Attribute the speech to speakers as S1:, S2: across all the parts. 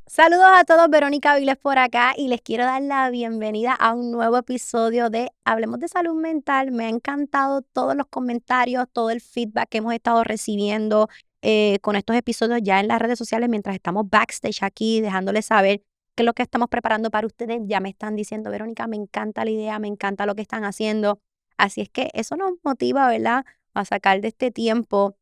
S1: Saludos a todos, Verónica Viles por acá y les quiero dar la bienvenida a un nuevo episodio de Hablemos de Salud Mental. Me ha encantado todos los comentarios, todo el feedback que hemos estado recibiendo con estos episodios ya en las redes sociales mientras estamos backstage aquí, dejándoles saber qué es lo que estamos preparando para ustedes. Ya me están diciendo, Verónica, me encanta la idea, me encanta lo que están haciendo. Así es que eso nos motiva, ¿verdad? A sacar de este tiempo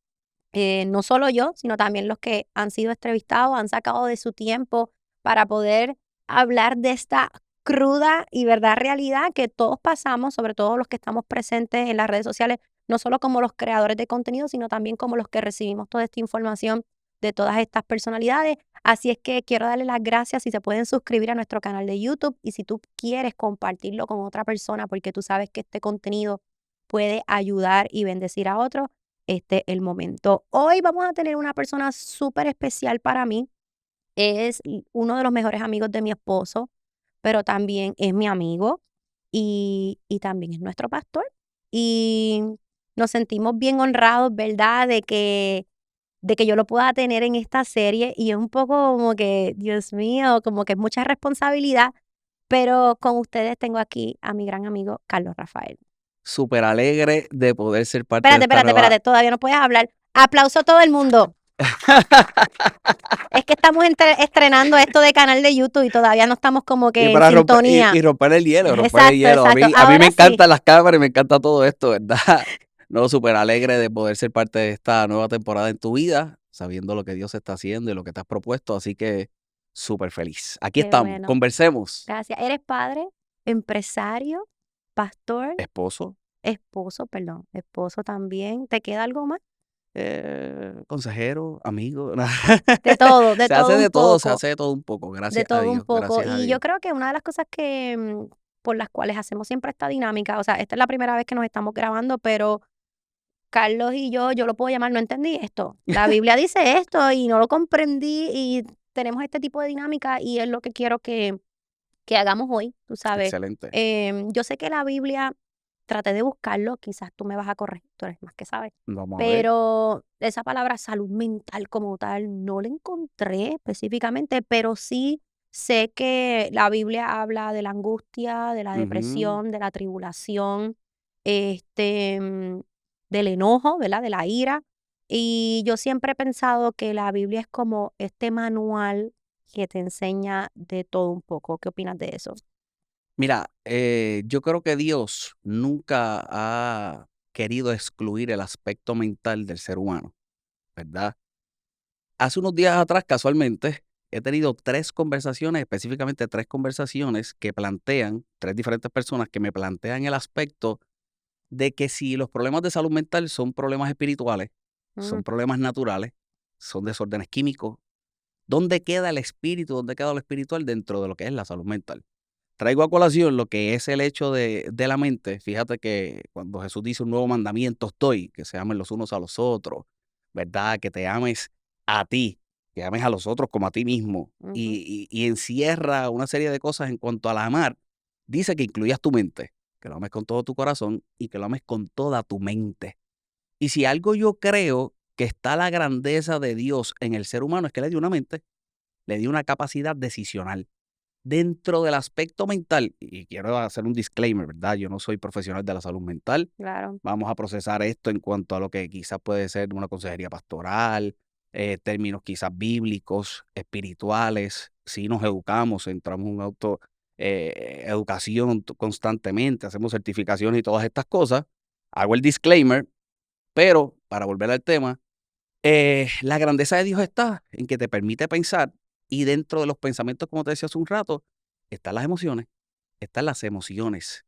S1: no solo yo, sino también los que han sido entrevistados, han sacado de su tiempo para poder hablar de esta cruda y verdad realidad que todos pasamos, sobre todo los que estamos presentes en las redes sociales, no solo como los creadores de contenido, sino también como los que recibimos toda esta información de todas estas personalidades. Así es que quiero darle las gracias si se pueden suscribir a nuestro canal de YouTube y si tú quieres compartirlo con otra persona porque tú sabes que este contenido puede ayudar y bendecir a otros el momento. Hoy vamos a tener una persona súper especial para mí. Es uno de los mejores amigos de mi esposo, pero también es mi amigo y también es nuestro pastor. Y nos sentimos bien honrados, ¿verdad? De que yo lo pueda tener en esta serie y es un poco como que, Dios mío, como que es mucha responsabilidad, pero con ustedes tengo aquí a mi gran amigo Carlos Rafael.
S2: Súper alegre de poder ser parte de
S1: Espérate,
S2: esta
S1: espérate,
S2: nueva.
S1: espérate, todavía no puedes hablar. Aplauso a todo el mundo. Es que estamos estrenando esto de canal de YouTube y todavía no estamos como
S2: Y
S1: que en
S2: para romper, y
S1: sintonía.
S2: romper el hielo, romper el
S1: Exacto,
S2: hielo.
S1: exacto.
S2: A mí me
S1: Ahora sí.
S2: encantan las cámaras y me encanta todo esto, ¿verdad? No, súper alegre de poder ser parte de esta nueva temporada en tu vida, sabiendo lo que Dios está haciendo y lo que te has propuesto. Así que súper feliz. Aquí
S1: Qué
S2: estamos,
S1: bueno.
S2: conversemos.
S1: Gracias. Eres padre, empresario, pastor,
S2: Esposo,
S1: esposo, perdón, esposo también. ¿Te queda algo más?
S2: consejero, amigo.
S1: De
S2: Se hace
S1: todo un
S2: de todo, se
S1: poco,
S2: hace de todo un poco.
S1: de
S2: Gracias a
S1: todo un
S2: Dios,
S1: poco.
S2: gracias a
S1: Y yo
S2: Dios.
S1: creo que una de las cosas que por las cuales hacemos siempre esta dinámica, o sea, esta es la primera vez que nos estamos grabando, pero Carlos y yo lo puedo llamar, no entendí esto. La Biblia dice esto y no lo comprendí y tenemos este tipo de dinámica y es lo que quiero que hagamos hoy, tú sabes.
S2: Excelente.
S1: Yo sé que la Biblia, traté de buscarlo, quizás tú me vas a corregir, tú eres más que sabes,
S2: Vamos a ver.
S1: pero esa palabra salud mental como tal no la encontré específicamente, pero sí sé que la Biblia habla de la angustia, de la
S2: Ujú.
S1: depresión, de la tribulación, este, mm, del enojo, ¿verdad? De la ira. Y yo siempre he pensado que la Biblia es como este manual que te enseña de todo un poco. ¿Qué opinas de eso?
S2: Mira, yo creo que Dios nunca ha querido excluir el aspecto mental del ser humano, ¿verdad? Hace unos días atrás, casualmente, he tenido 3 conversaciones, específicamente 3 conversaciones que plantean, 3 diferentes personas que me plantean el aspecto de que si los problemas de salud mental son problemas espirituales,
S1: Mm,
S2: son problemas naturales, son desórdenes químicos, ¿dónde queda el espíritu, dónde queda lo espiritual dentro de lo que es la salud mental? Traigo a colación lo que es el hecho de la mente. Fíjate que cuando Jesús dice un nuevo mandamiento estoy, que se amen los unos a los otros, ¿verdad? Que te ames a ti, que ames a los otros como a ti mismo.
S1: ujú.
S2: Y encierra una serie de cosas en cuanto al amar. Dice que incluyas tu mente, que lo ames con todo tu corazón y que lo ames con toda tu mente. Y si algo yo creo que está la grandeza de Dios en el ser humano es que le dio una mente, le dio una capacidad decisional. Dentro del aspecto mental, y quiero hacer un disclaimer, ¿verdad? Yo no soy profesional de la salud mental.
S1: Claro.
S2: Vamos a procesar esto en cuanto a lo que quizás puede ser una consejería pastoral, términos quizás bíblicos, espirituales. Si nos educamos, entramos en auto educación constantemente, hacemos certificaciones y todas estas cosas. Hago el disclaimer, pero para volver al tema, la grandeza de Dios está en que te permite pensar y dentro de los pensamientos, como te decía hace un rato, están las emociones, están las emociones.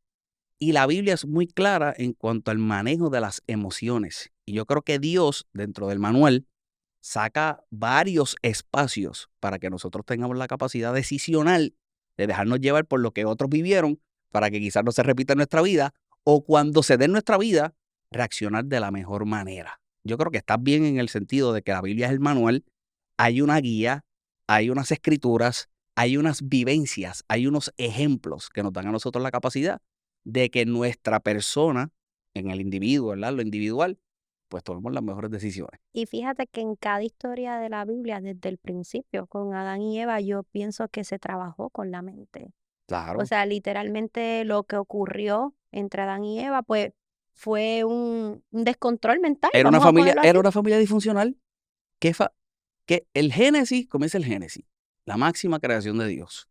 S2: Y la Biblia es muy clara en cuanto al manejo de las emociones. Y yo creo que Dios, dentro del manual, saca varios espacios para que nosotros tengamos la capacidad decisional de dejarnos llevar por lo que otros vivieron para que quizás no se repita en nuestra vida o cuando se dé en nuestra vida, reaccionar de la mejor manera. Yo creo que estás bien en el sentido de que la Biblia es el manual, hay una guía, hay unas escrituras, hay unas vivencias, hay unos ejemplos que nos dan a nosotros la capacidad de que nuestra persona, en el individuo, ¿verdad? Lo individual, pues tomemos las mejores decisiones.
S1: Y fíjate que en cada historia de la Biblia, desde el principio, con Adán y Eva, yo pienso que se trabajó con la mente. O
S2: Claro,
S1: sea, literalmente lo que ocurrió entre Adán y Eva, pues fue un descontrol mental, vamos a ponerlo
S2: era
S1: así.
S2: una familia disfuncional que, que el Génesis comienza el Génesis, la máxima creación de Dios.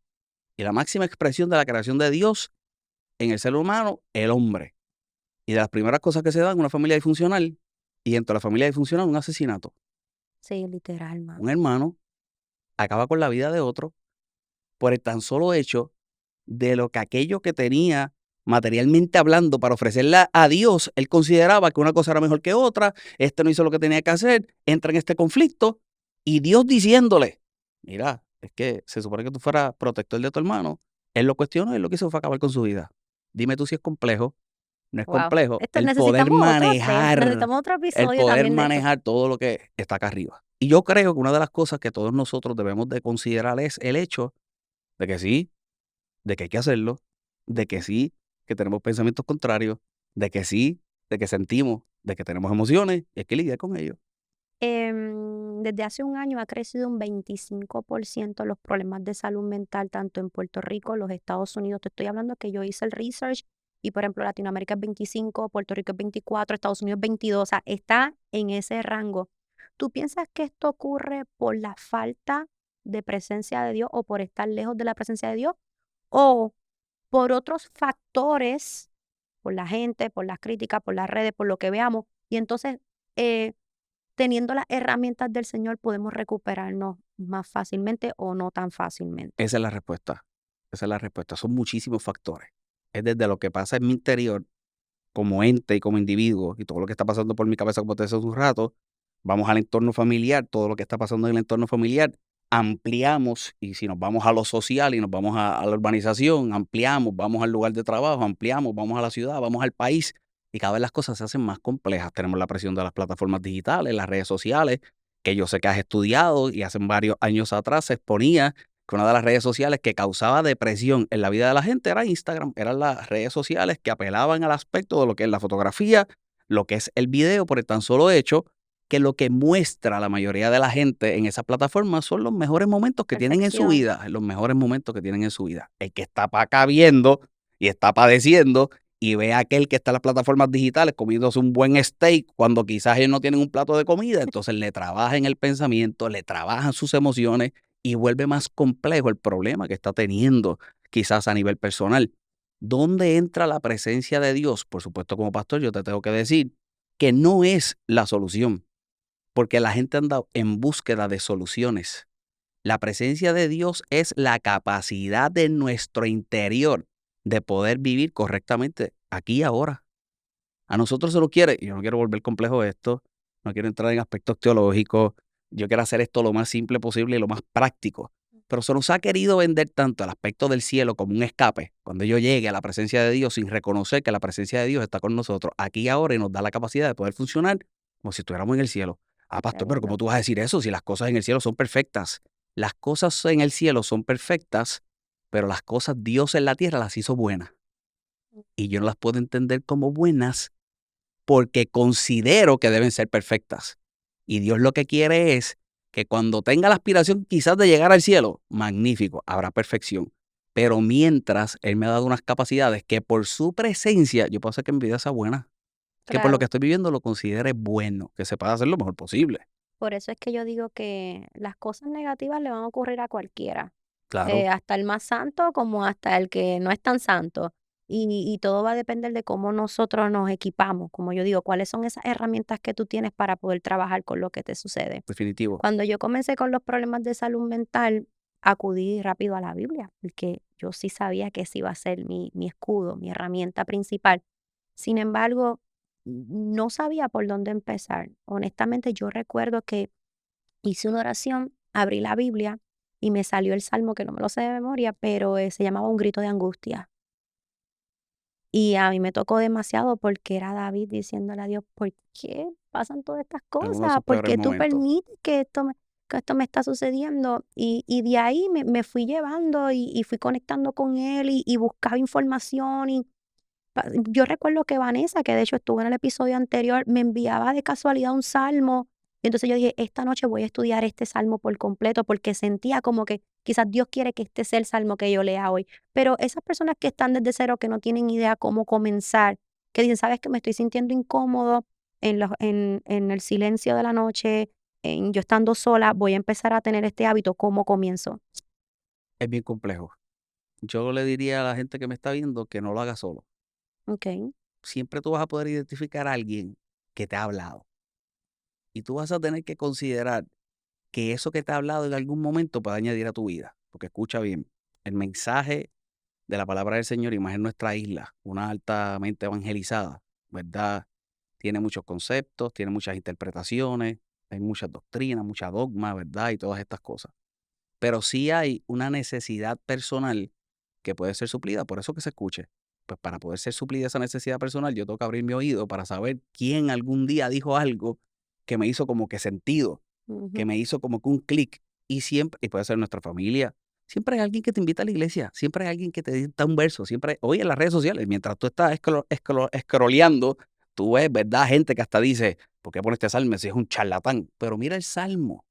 S2: Y la máxima expresión de la creación de Dios en el ser humano, el hombre. Y de las primeras cosas que se dan, una familia disfuncional, y dentro de la familia disfuncional, un asesinato.
S1: Sí, literal,
S2: Un
S1: mano.
S2: hermano acaba con la vida de otro por el tan solo hecho de lo que aquello que tenía materialmente hablando para ofrecerle a Dios, él consideraba que una cosa era mejor que otra, este no hizo lo que tenía que hacer, entra en este conflicto y Dios diciéndole, mira, es que se supone que tú fueras protector de tu hermano, él lo cuestionó y lo que hizo fue acabar con su vida. Dime tú si es complejo, no es
S1: Wow.
S2: complejo,
S1: Esto necesitamos otro tema, necesitamos otro
S2: el
S1: episodio
S2: poder
S1: también de esto.
S2: manejar todo lo que está acá arriba. Y yo creo que una de las cosas que todos nosotros debemos de considerar es el hecho de que sí, de que hay que hacerlo, de que sí, que tenemos pensamientos contrarios, de que sí, de que sentimos, de que tenemos emociones y hay que lidiar con ellos.
S1: Desde hace un año ha crecido un 25% los problemas de salud mental, tanto en Puerto Rico, los Estados Unidos. Te estoy hablando que yo hice el research y, por ejemplo, Latinoamérica es 25, Puerto Rico es 24, Estados Unidos 22, o sea, está en ese rango. ¿Tú piensas que esto ocurre por la falta de presencia de Dios o por estar lejos de la presencia de Dios o por otros factores, por la gente, por las críticas, por las redes, por lo que veamos? Y entonces, eh, teniendo las herramientas del Señor, podemos recuperarnos más fácilmente o no tan fácilmente.
S2: Esa es la respuesta. Esa es la respuesta. Son muchísimos factores. Es desde lo que pasa en mi interior como ente y como individuo y todo lo que está pasando por mi cabeza, como te decía hace un rato, vamos al entorno familiar, todo lo que está pasando en el entorno familiar, ampliamos y si nos vamos a lo social y nos vamos a la urbanización, ampliamos, vamos al lugar de trabajo, ampliamos, vamos a la ciudad, vamos al país y cada vez las cosas se hacen más complejas. Tenemos la presión de las plataformas digitales, las redes sociales, que yo sé que has estudiado y hace varios años atrás se exponía que una de las redes sociales que causaba depresión en la vida de la gente era Instagram, eran las redes sociales que apelaban al aspecto de lo que es la fotografía, lo que es el video, por el tan solo hecho que lo que muestra la mayoría de la gente en esas plataformas son los mejores momentos que tienen en su
S1: Perfección.
S2: vida, los mejores momentos que tienen en su vida. El que está para acá viendo y está padeciendo y ve a aquel que está en las plataformas digitales comiéndose un buen steak cuando quizás ellos no tienen un plato de comida, entonces le trabaja en el pensamiento, le trabajan sus emociones y vuelve más complejo el problema que está teniendo quizás a nivel personal. ¿Dónde entra la presencia de Dios? Por supuesto, como pastor, yo te tengo que decir que no es la solución, porque la gente anda en búsqueda de soluciones. La presencia de Dios es la capacidad de nuestro interior de poder vivir correctamente aquí y ahora. A nosotros se nos quiere, y yo no quiero volver complejo esto, no quiero entrar en aspectos teológicos, yo quiero hacer esto lo más simple posible y lo más práctico. Pero se nos ha querido vender tanto el aspecto del cielo como un escape, cuando yo llegue a la presencia de Dios sin reconocer que la presencia de Dios está con nosotros aquí y ahora y nos da la capacidad de poder funcionar como si estuviéramos en el cielo. Ah, pastor, pero ¿cómo
S1: Tremendo.
S2: tú vas a decir eso si las cosas en el cielo son perfectas? Las cosas en el cielo son perfectas, pero las cosas Dios en la tierra las hizo buenas. Y yo no las puedo entender como buenas porque considero que deben ser perfectas. Y Dios lo que quiere es que cuando tenga la aspiración quizás de llegar al cielo, magnífico, habrá perfección. Pero mientras Él me ha dado unas capacidades que por su presencia yo puedo hacer que mi vida sea buena, que por lo que
S1: Claro.
S2: estoy viviendo lo considere bueno, que se pueda hacer lo mejor posible.
S1: Por eso es que yo digo que las cosas negativas le van a ocurrir a cualquiera,
S2: Claro,
S1: hasta el más santo como hasta el que no es tan santo. Y todo va a depender de cómo nosotros nos equipamos, como yo digo, cuáles son esas herramientas que tú tienes para poder trabajar con lo que te sucede.
S2: definitivo.
S1: Cuando yo comencé con los problemas de salud mental, acudí rápido a la Biblia, porque yo sí sabía que ese iba a ser mi escudo, mi herramienta principal. Sin embargo, no sabía por dónde empezar. Honestamente, yo recuerdo que hice una oración, abrí la Biblia y me salió el salmo que no me lo sé de memoria, pero se llamaba Un grito de angustia. Y a mí me tocó demasiado porque era David diciéndole a Dios, ¿por qué pasan todas estas
S2: En uno de
S1: cosas?
S2: sus
S1: ¿Por
S2: peores
S1: qué tú
S2: momentos.
S1: permites que esto me está sucediendo? Y de ahí me fui llevando y fui conectando con él y buscaba información Yo recuerdo que Vanessa, que de hecho estuvo en el episodio anterior, me enviaba de casualidad un salmo. Y entonces yo dije, esta noche voy a estudiar este salmo por completo porque sentía como que quizás Dios quiere que este sea el salmo que yo lea hoy. Pero esas personas que están desde cero, que no tienen idea cómo comenzar, que dicen, sabes que me estoy sintiendo incómodo en el silencio de la noche, en yo estando sola, voy a empezar a tener este hábito, ¿cómo comienzo?
S2: Es bien complejo. Yo le diría a la gente que me está viendo que no lo haga solo.
S1: Ok.
S2: Siempre tú vas a poder identificar a alguien que te ha hablado. Y tú vas a tener que considerar que eso que te ha hablado en algún momento puede añadir a tu vida. Porque escucha bien, el mensaje de la palabra del Señor, y más en nuestra isla, una altamente evangelizada, ¿verdad? Tiene muchos conceptos, tiene muchas interpretaciones, hay muchas doctrinas, mucha dogma, ¿verdad? Y todas estas cosas. Pero sí hay una necesidad personal que puede ser suplida, por eso que se escuche. Pues para poder ser suplida esa necesidad personal, yo tengo que abrir mi oído para saber quién algún día dijo algo que me hizo como que sentido, que
S1: Ujú.
S2: me hizo como que un clic. Y siempre, y puede ser nuestra familia, siempre hay alguien que te invita a la iglesia, siempre hay alguien que te dicta un verso, siempre, hoy en las redes sociales, mientras tú estás scrolleando, tú ves, ¿verdad? Gente que hasta dice, ¿por qué pones este salmo si es un charlatán? Pero mira el salmo,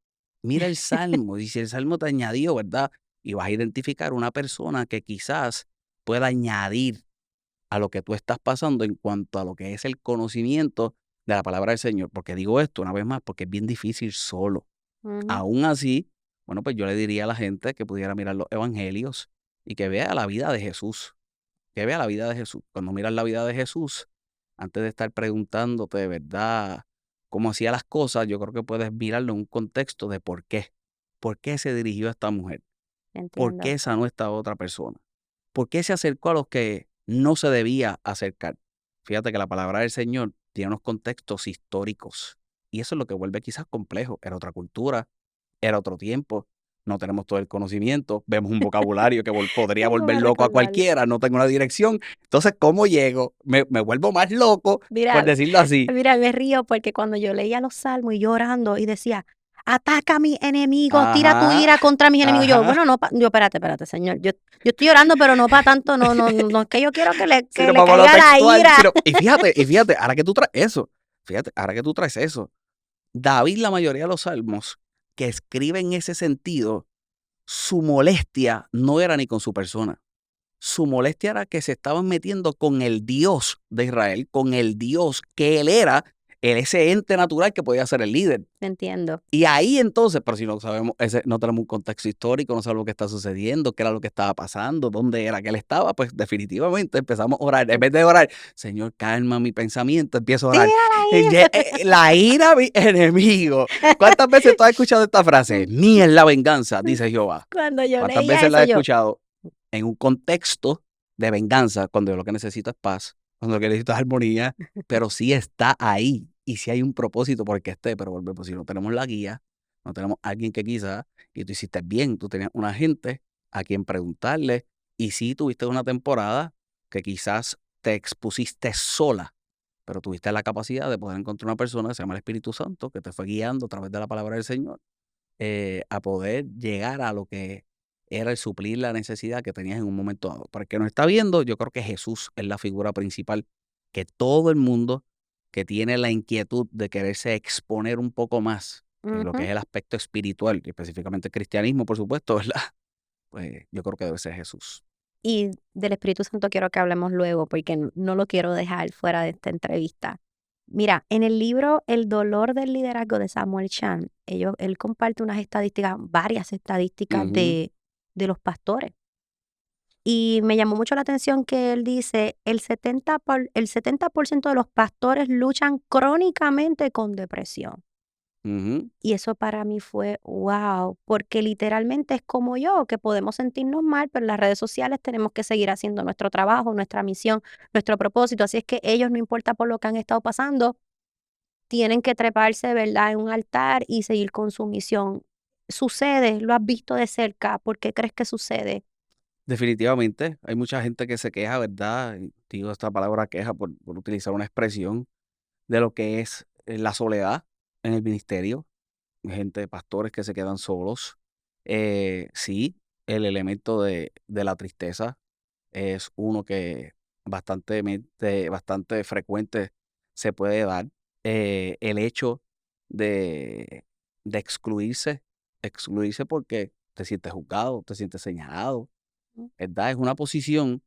S2: y si el salmo te añadió, ¿verdad? Y vas a identificar una persona que quizás pueda añadir a lo que tú estás pasando en cuanto a lo que es el conocimiento de la palabra del Señor. Porque digo esto una vez más, porque es bien difícil solo.
S1: Ujú.
S2: Aún así, bueno, pues yo le diría a la gente que pudiera mirar los evangelios y que vea la vida de Jesús, que vea la vida de Jesús. Cuando miras la vida de Jesús, antes de estar preguntándote de verdad cómo hacía las cosas, yo creo que puedes mirarlo en un contexto de por qué. ¿Por qué se dirigió a esta mujer? ¿Por
S1: Entiendo.
S2: qué sanó a esta otra persona? ¿Por qué se acercó a los que no se debía acercar? Fíjate que la palabra del Señor tiene unos contextos históricos y eso es lo que vuelve quizás complejo. Era otra cultura, era otro tiempo, no tenemos todo el conocimiento, vemos un vocabulario que podría
S1: ¿Cómo
S2: volver
S1: va a
S2: loco a
S1: recordarlo?
S2: cualquiera, no tengo una dirección. Entonces, ¿cómo llego? Me vuelvo más loco, por
S1: Mira,
S2: decirlo así.
S1: mira, me río porque cuando yo leía los salmos y llorando y decía, ataca a mis enemigos, tira tu
S2: Ajá,
S1: ira contra mis enemigos. Yo,
S2: ajá.
S1: bueno, no, yo, espérate, señor. Yo estoy llorando, pero no para tanto, no es que yo quiero que
S2: Sino
S1: le
S2: para lo
S1: caiga la
S2: textual.
S1: ira.
S2: Y fíjate, ahora que tú traes eso, fíjate, ahora que tú traes eso, David, la mayoría de los salmos que escribe en ese sentido, su molestia no era ni con su persona. Su molestia era que se estaban metiendo con el Dios de Israel, con el Dios que él era, ese ente natural que podía ser el líder.
S1: Entiendo.
S2: Y ahí entonces, pero si no sabemos, no tenemos un contexto histórico, no sabemos lo que está sucediendo, qué era lo que estaba pasando, dónde era que él estaba, pues definitivamente empezamos a orar. En vez de orar, Señor, calma mi pensamiento, empiezo a orar.
S1: Tira la ira.
S2: La ira, mi enemigo. ¿Cuántas veces tú has escuchado esta frase? Mía es la venganza, dice Jehová.
S1: Cuando yo
S2: ¿Cuántas
S1: leía
S2: veces la
S1: eso,
S2: has
S1: yo,
S2: escuchado en un contexto de venganza, cuando yo lo que necesito es paz, cuando lo que necesito es armonía, pero sí está ahí y sí hay un propósito por el que esté, pero volvemos, si no tenemos la guía, no tenemos alguien que quizás, y tú hiciste bien, tú tenías una gente a quien preguntarle, y sí tuviste una temporada que quizás te expusiste sola, pero tuviste la capacidad de poder encontrar una persona que se llama el Espíritu Santo, que te fue guiando a través de la palabra del Señor, a poder llegar a lo que era el suplir la necesidad que tenías en un momento dado. Para el que nos está viendo, yo creo que Jesús es la figura principal que todo el mundo que tiene la inquietud de quererse exponer un poco más en lo que
S1: ujú.
S2: es el aspecto espiritual, y específicamente el cristianismo, por supuesto, ¿verdad? Pues yo creo que debe ser Jesús.
S1: Y del Espíritu Santo quiero que hablemos luego porque no lo quiero dejar fuera de esta entrevista. Mira, en el libro El dolor del liderazgo de Samuel Chan, él comparte unas estadísticas, varias estadísticas
S2: Ujú,
S1: de los pastores. Y me llamó mucho la atención que él dice, el 70% de los pastores luchan crónicamente con depresión.
S2: ujú.
S1: Y eso para mí fue wow, porque literalmente es como yo, que podemos sentirnos mal, pero en las redes sociales tenemos que seguir haciendo nuestro trabajo, nuestra misión, nuestro propósito. Así es que ellos, no importa por lo que han estado pasando, tienen que treparse, ¿verdad?, en un altar y seguir con su misión. Sucede, lo has visto de cerca, ¿por qué crees que sucede?
S2: Definitivamente, hay mucha gente que se queja, ¿verdad? Y digo esta palabra queja por utilizar una expresión de lo que es la soledad en el ministerio, gente, pastores que se quedan solos. Sí, el elemento de la tristeza es uno que bastante frecuente se puede dar. El hecho de, de excluirse porque te sientes juzgado, te sientes señalado,
S1: Mm,
S2: ¿verdad? Es una posición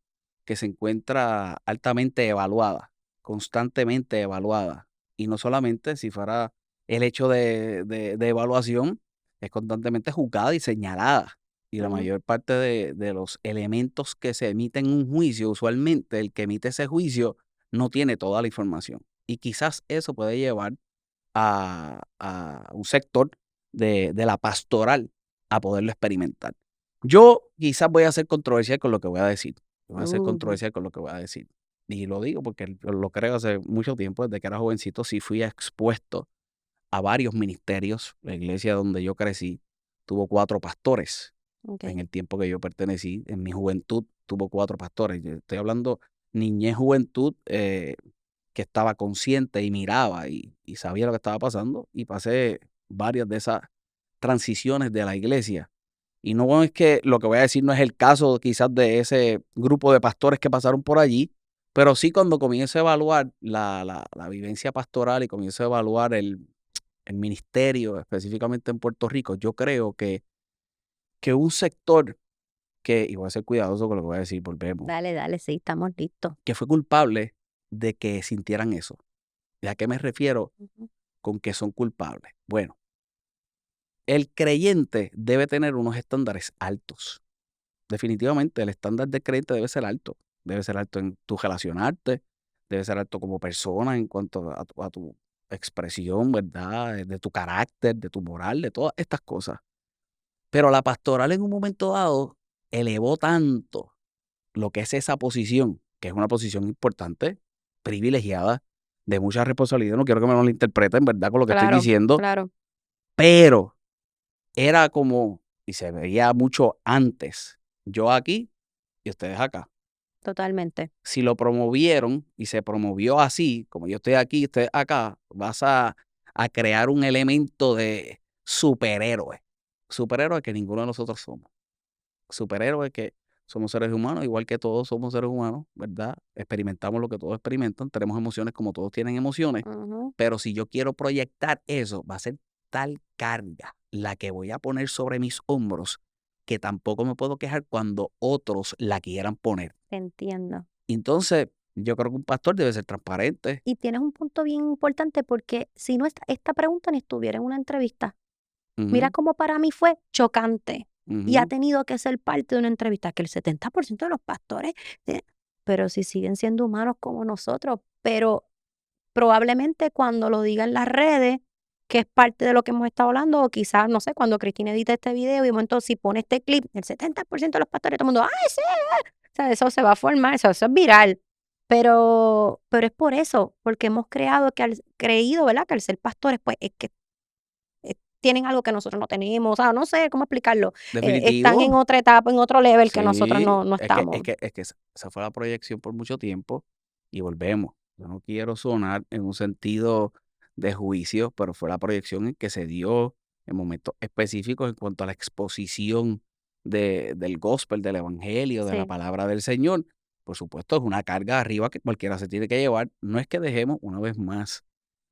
S2: que se encuentra altamente evaluada, constantemente evaluada. Y no solamente si fuera el hecho de evaluación, es constantemente juzgada y señalada. Y la
S1: ujú,
S2: mayor parte de los elementos que se emiten en un juicio, usualmente el que emite ese juicio no tiene toda la información. Y quizás eso puede llevar a un sector de la pastoral a poderlo experimentar. Yo quizás voy a ser controversial con lo que voy a decir. Voy a ser
S1: ujú,
S2: controversial con lo que voy a decir. Y lo digo porque lo creo hace mucho tiempo, desde que era jovencito, sí fui expuesto a varios ministerios. La iglesia donde yo crecí tuvo 4 pastores. En
S1: ok.
S2: el tiempo que yo pertenecí, en mi juventud, tuvo 4 pastores. Yo estoy hablando niñez, juventud, que estaba consciente y miraba y sabía lo que estaba pasando. Y pasé varias de esas transiciones de la iglesia. Y no es que lo que voy a decir no es el caso quizás de ese grupo de pastores que pasaron por allí, pero sí cuando comienzo a evaluar la vivencia pastoral y comienzo a evaluar el ministerio, específicamente en Puerto Rico, yo creo que un sector y voy a ser cuidadoso con lo que voy a decir, volvemos,
S1: Dale, dale, sí, estamos listos.
S2: que fue culpable de que sintieran eso. ¿Y a qué me refiero
S1: Ujú,
S2: con que son culpables? Bueno, el creyente debe tener unos estándares altos. Definitivamente, el estándar del creyente debe ser alto. Debe ser alto en tu relacionarte, debe ser alto como persona en cuanto a tu expresión, ¿verdad? De tu carácter, de tu moral, de todas estas cosas. Pero la pastoral en un momento dado elevó tanto lo que es esa posición, que es una posición importante, privilegiada, de mucha responsabilidad. No quiero que me lo interpreten, ¿verdad? Con lo que estoy
S1: claro,
S2: diciendo,
S1: claro,
S2: pero era como, y se veía mucho antes, yo aquí y ustedes acá.
S1: totalmente.
S2: Si lo promovieron y se promovió así, como yo estoy aquí y ustedes acá, vas a crear un elemento de superhéroe. Superhéroe que ninguno de nosotros somos. Superhéroes que somos seres humanos, igual que todos somos seres humanos, ¿verdad? Experimentamos lo que todos experimentan, tenemos emociones como todos tienen emociones,
S1: Ujú,
S2: pero si yo quiero proyectar eso, va a ser tal carga la que voy a poner sobre mis hombros que tampoco me puedo quejar cuando otros la quieran poner.
S1: te entiendo.
S2: Entonces, yo creo que un pastor debe ser transparente.
S1: Y tienes un punto bien importante porque si no, esta pregunta ni estuviera en una entrevista. Mira
S2: Ujú,
S1: cómo para mí fue chocante y ha
S2: ujú,
S1: tenido que ser parte de una entrevista que el 70% de los pastores, eh, pero si siguen siendo humanos como nosotros, pero probablemente cuando lo diga en las redes, que es parte de lo que hemos estado hablando, o quizás, no sé, cuando Cristina edite este video y de momento si pone este clip, el 70% de los pastores, todo el mundo, ¡ay, sí! O sea, eso se va a formar, eso es viral. Pero es por eso, porque hemos creído, ¿verdad? Que al ser pastores, pues es que tienen algo que nosotros no tenemos, o sea, no sé cómo explicarlo. Están en
S2: definitivo.
S1: otra etapa, en otro level que nosotros
S2: Sí,
S1: no
S2: es que es
S1: estamos.
S2: que es que esa fue la proyección por mucho tiempo y volvemos. Yo no quiero sonar en un sentido de juicio, pero fue la proyección en que se dio en momentos específicos en cuanto a la exposición del gospel, del evangelio, de la
S1: Sí,
S2: palabra del Señor. Por supuesto, es una carga arriba que cualquiera se tiene que llevar. No es que dejemos una vez más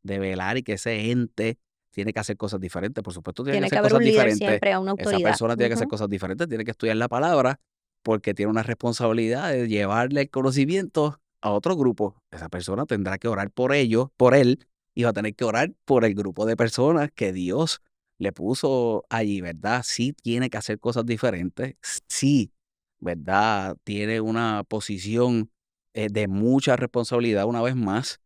S2: de velar y que ese ente tiene que hacer cosas diferentes. Por supuesto, tiene que
S1: tiene que
S2: hacer
S1: haber
S2: cosas
S1: un líder
S2: diferentes.
S1: siempre, a una
S2: Esa
S1: autoridad.
S2: persona tiene que hacer
S1: Ujú,
S2: cosas diferentes, tiene que estudiar la palabra, porque tiene una responsabilidad de llevarle el conocimiento a otro grupo. Esa persona tendrá que orar por ellos, por él, y va a tener que orar por el grupo de personas que Dios le puso allí, ¿verdad? Sí tiene que hacer cosas diferentes, sí, ¿verdad? Tiene una posición de mucha responsabilidad una vez más,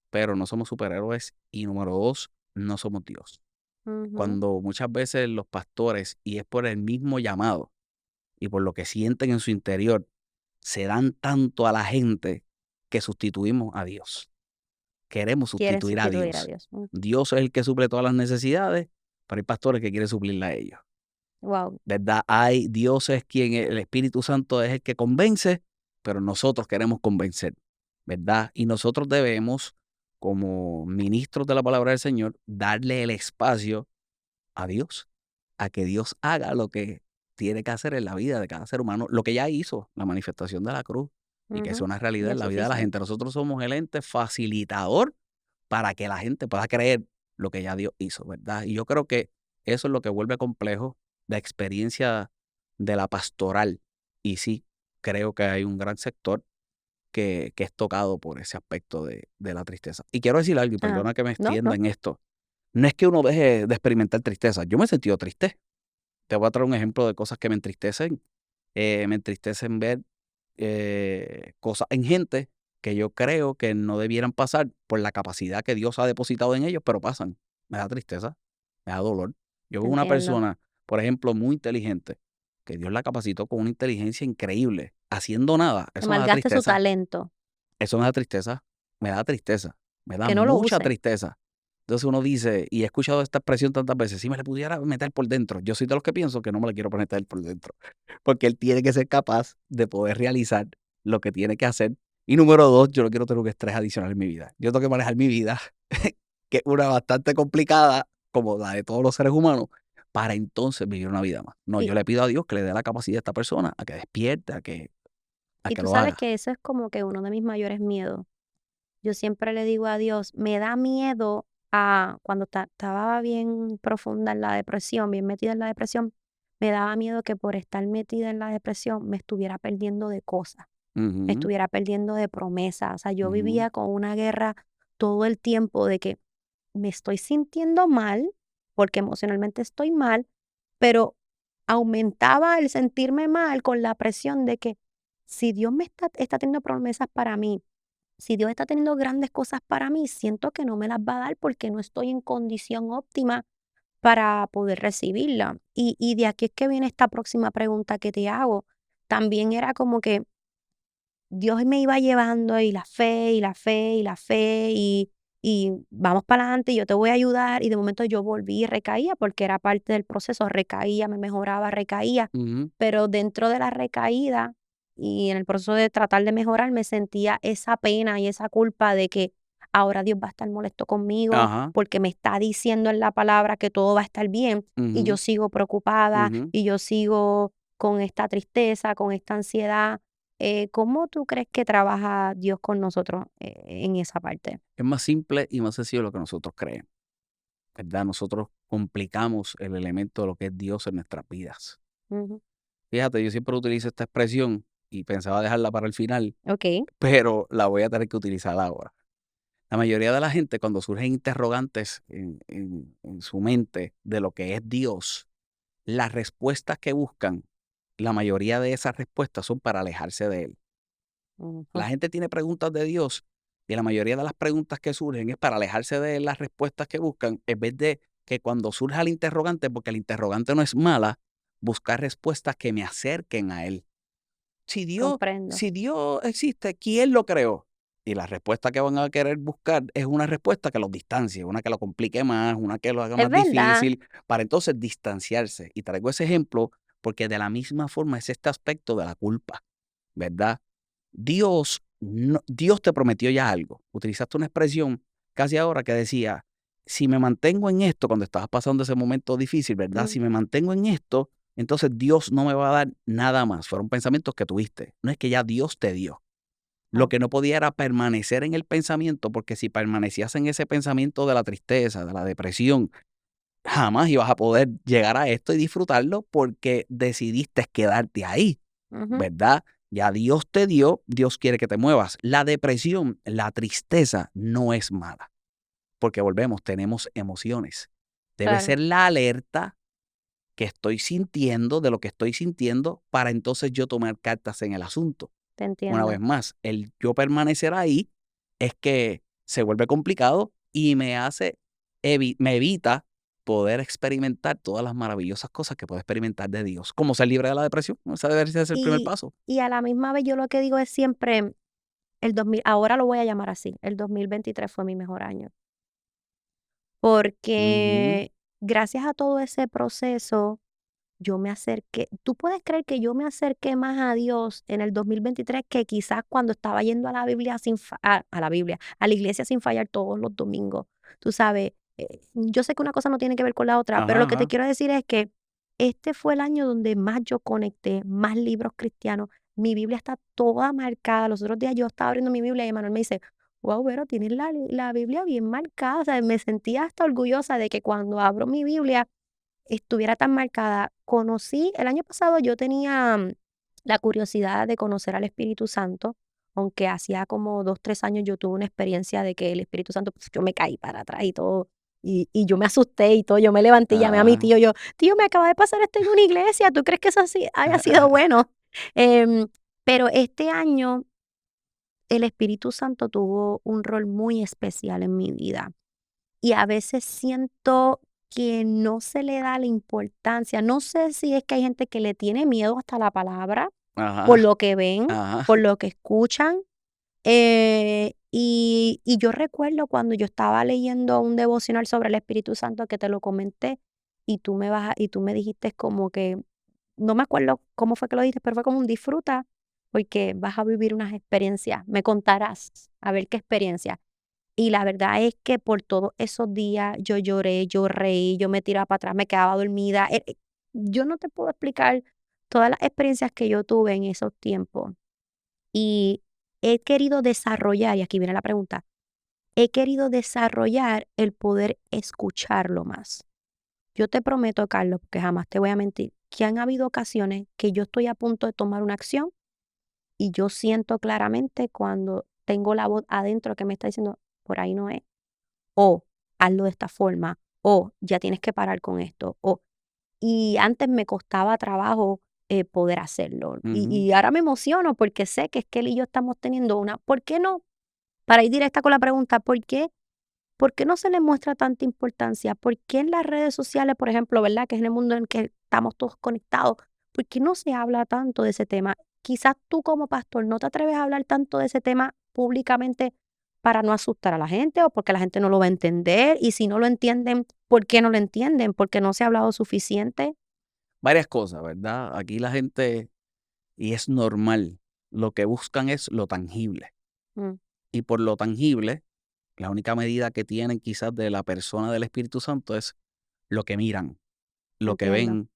S2: pero no somos superhéroes y número 2, no somos Dios.
S1: ujú.
S2: Cuando muchas veces los pastores, y es por el mismo llamado y por lo que sienten en su interior, se dan tanto a la gente que sustituimos a Dios. Queremos
S1: Quiere
S2: sustituir a
S1: sustituir a
S2: Dios.
S1: Dios.
S2: Dios es el que suple todas las necesidades, pero hay pastores que quieren suplirla a ellos.
S1: Wow,
S2: ¿Verdad? Dios es quien, el Espíritu Santo es el que convence, pero nosotros queremos convencer, ¿verdad? Y nosotros debemos, como ministros de la palabra del Señor, darle el espacio a Dios, a que Dios haga lo que tiene que hacer en la vida de cada ser humano, lo que ya hizo, la manifestación de la cruz. y que sea
S1: Ujú.
S2: una
S1: Y
S2: realidad en
S1: es
S2: la vida de la gente.
S1: suficiente.
S2: Nosotros somos el ente facilitador para que la gente pueda creer lo que ya Dios hizo, ¿verdad? Y yo creo que eso es lo que vuelve complejo la experiencia de la pastoral. Y sí, creo que hay un gran sector que es tocado por ese aspecto de la tristeza. Y quiero decir algo, y
S1: Ajá.
S2: perdona que me
S1: No,
S2: extienda
S1: no.
S2: en esto. No es que uno deje de experimentar tristeza. Yo me he sentido triste. Te voy a traer un ejemplo de cosas que me entristecen. Me entristecen ver cosas en gente que yo creo que no debieran pasar por la capacidad que Dios ha depositado en ellos, pero pasan. Me da tristeza, me da dolor. Yo
S1: Te
S2: veo una
S1: entiendo.
S2: persona, por ejemplo, muy inteligente, que Dios la capacitó con una inteligencia increíble, haciendo nada.
S1: Que
S2: Eso me da
S1: malgaste su
S2: tristeza.
S1: talento,
S2: Eso me da tristeza. Me da tristeza. Me da
S1: que no lo
S2: mucha
S1: use.
S2: tristeza. Entonces uno dice, y he escuchado esta expresión tantas veces, si me le pudiera meter por dentro. Yo soy de los que pienso que no me le quiero meter por dentro. Porque él tiene que ser capaz de poder realizar lo que tiene que hacer. Y número dos, yo no quiero tener un estrés adicional en mi vida. Yo tengo que manejar mi vida, que es una bastante complicada, como la de todos los seres humanos, para entonces vivir una vida más. No,
S1: Y
S2: yo le pido a Dios que le dé la capacidad a esta persona a que despierte, a
S1: y
S2: que
S1: tú
S2: lo
S1: sabes
S2: haga.
S1: que eso es como que uno de mis mayores miedos. Yo siempre le digo a Dios, me da miedo a cuando estaba bien profunda en la depresión, bien metida en la depresión, me daba miedo que por estar metida en la depresión me estuviera perdiendo de cosas, me
S2: Ujú,
S1: estuviera perdiendo de promesas. O sea, yo
S2: ujú,
S1: vivía con una guerra todo el tiempo de que me estoy sintiendo mal, porque emocionalmente estoy mal, pero aumentaba el sentirme mal con la presión de que si Dios está teniendo promesas para mí, si Dios está teniendo grandes cosas para mí, siento que no me las va a dar porque no estoy en condición óptima para poder recibirla. Y de aquí es que viene esta próxima pregunta que te hago. También era como que Dios me iba llevando y la fe, y la fe, y la fe, y vamos para adelante, yo te voy a ayudar. Y de momento yo volví y recaía porque era parte del proceso, recaía, me mejoraba, recaía.
S2: ujú.
S1: Pero dentro de la recaída y en el proceso de tratar de mejorar, me sentía esa pena y esa culpa de que ahora Dios va a estar molesto conmigo
S2: Ajá,
S1: porque me está diciendo en la palabra que todo va a estar bien y yo
S2: ujú,
S1: sigo preocupada
S2: ujú.
S1: y yo sigo con esta tristeza, con esta ansiedad. ¿Cómo tú crees que trabaja Dios con nosotros, en esa parte?
S2: Es más simple y más sencillo de lo que nosotros creemos, ¿verdad? Nosotros complicamos el elemento de lo que es Dios en nuestras vidas.
S1: Ujú.
S2: Fíjate, yo siempre utilizo esta expresión y pensaba dejarla para el final,
S1: Okey.
S2: pero la voy a tener que utilizar ahora. La mayoría de la gente, cuando surgen interrogantes en su mente de lo que es Dios, las respuestas que buscan, la mayoría de esas respuestas son para alejarse de Él.
S1: Ujú.
S2: La gente tiene preguntas de Dios y la mayoría de las preguntas que surgen es para alejarse de las respuestas que buscan, en vez de que cuando surja el interrogante, porque el interrogante no es mala, buscar respuestas que me acerquen a Él. Si Dios,
S1: Comprendo.
S2: si Dios existe, ¿quién lo creó? Y la respuesta que van a querer buscar es una respuesta que los distancie, una que lo complique más, una que lo haga
S1: Es
S2: más
S1: verdad.
S2: difícil, para entonces distanciarse. Y traigo ese ejemplo porque de la misma forma es este aspecto de la culpa, ¿verdad? Dios te prometió ya algo. Utilizaste una expresión casi ahora que decía, si me mantengo en esto, cuando estabas pasando ese momento difícil, ¿verdad? Si me
S1: Ujú.
S2: mantengo en esto, entonces Dios no me va a dar nada más. Fueron pensamientos que tuviste. No es que ya Dios te dio. Lo
S1: Ah,
S2: que no podía era permanecer en el pensamiento, porque si permanecías en ese pensamiento de la tristeza, de la depresión, jamás ibas a poder llegar a esto y disfrutarlo porque decidiste quedarte ahí.
S1: ujú.
S2: ¿Verdad? Ya Dios te dio, Dios quiere que te muevas. La depresión, la tristeza no es mala, porque volvemos, tenemos emociones. Debe
S1: Claro,
S2: ser la alerta que estoy sintiendo de lo que estoy sintiendo para entonces yo tomar cartas en el asunto.
S1: te
S2: Una vez
S1: entiendo.
S2: más, el yo permanecer ahí es que se vuelve complicado y me evita poder experimentar todas las maravillosas cosas que puedo experimentar de Dios, como ser libre de la depresión. Ese debería ser el primer
S1: Y
S2: paso.
S1: y a la misma vez yo lo que digo es siempre el 2000, ahora lo voy a llamar así, el 2023 fue mi mejor año,
S2: Ujú.
S1: porque gracias a todo ese proceso yo me acerqué. ¿Tú puedes creer que yo me acerqué más a Dios en el 2023 que quizás cuando estaba yendo a la Biblia a la Biblia, a la iglesia sin fallar todos los domingos? Tú sabes, yo sé que una cosa no tiene que ver con la otra, pero
S2: Ajá,
S1: lo que te
S2: ajá.
S1: quiero decir es que este fue el año donde más yo conecté, más libros cristianos, mi Biblia está toda marcada. Los otros días yo estaba abriendo mi Biblia y Manuel me dice, wow, Vero, tienes la Biblia bien marcada. O sea, me sentía hasta orgullosa de que cuando abro mi Biblia estuviera tan marcada. El año pasado yo tenía la curiosidad de conocer al Espíritu Santo, aunque hacía como 2, 3 años yo tuve una experiencia de que el Espíritu Santo, pues, yo me caí para atrás y todo, y yo me asusté y todo, yo me levanté y llamé a mi
S2: Ah,
S1: tío, tío, me acaba de pasar esto en una iglesia, ¿tú crees que eso así haya sido bueno? Em, pero este año el Espíritu Santo tuvo un rol muy especial en mi vida y a veces siento que no se le da la importancia. No sé si es que hay gente que le tiene miedo hasta la palabra, por
S2: ajá,
S1: lo que ven,
S2: ajá.
S1: por lo que escuchan. Y yo recuerdo cuando yo estaba leyendo un devocional sobre el Espíritu Santo que te lo comenté y tú me dijiste como que, no me acuerdo cómo fue que lo dijiste, pero fue como un disfruta porque vas a vivir unas experiencias, me contarás a ver qué experiencia. Y la verdad es que por todos esos días yo lloré, yo reí, yo me tiraba para atrás, me quedaba dormida. Yo no te puedo explicar todas las experiencias que yo tuve en esos tiempos. Y he querido desarrollar, y aquí viene la pregunta, he querido desarrollar el poder escucharlo más. Yo te prometo, Carlos, que jamás te voy a mentir, que han habido ocasiones que yo estoy a punto de tomar una acción y yo siento claramente cuando tengo la voz adentro que me está diciendo, por ahí no es o hazlo de esta forma, o ya tienes que parar con esto, y antes me costaba trabajo poder hacerlo.
S2: Ujú.
S1: Y ahora me emociono porque sé que es que él y yo estamos teniendo ¿por qué no? Para ir directa con la pregunta, ¿por qué no se le muestra tanta importancia? ¿Por qué en las redes sociales, por ejemplo, verdad, que es en el mundo en que estamos todos conectados, por qué no se habla tanto de ese tema? Quizás tú como pastor no te atreves a hablar tanto de ese tema públicamente para no asustar a la gente o porque la gente no lo va a entender. Y si no lo entienden, ¿por qué no lo entienden? Porque no se ha hablado suficiente.
S2: Varias cosas, ¿verdad? Aquí la gente, y es normal, lo que buscan es lo tangible.
S1: Mm,
S2: Y por lo tangible, la única medida que tienen quizás de la persona del Espíritu Santo es lo que miran, lo que
S1: entiendo.
S2: ven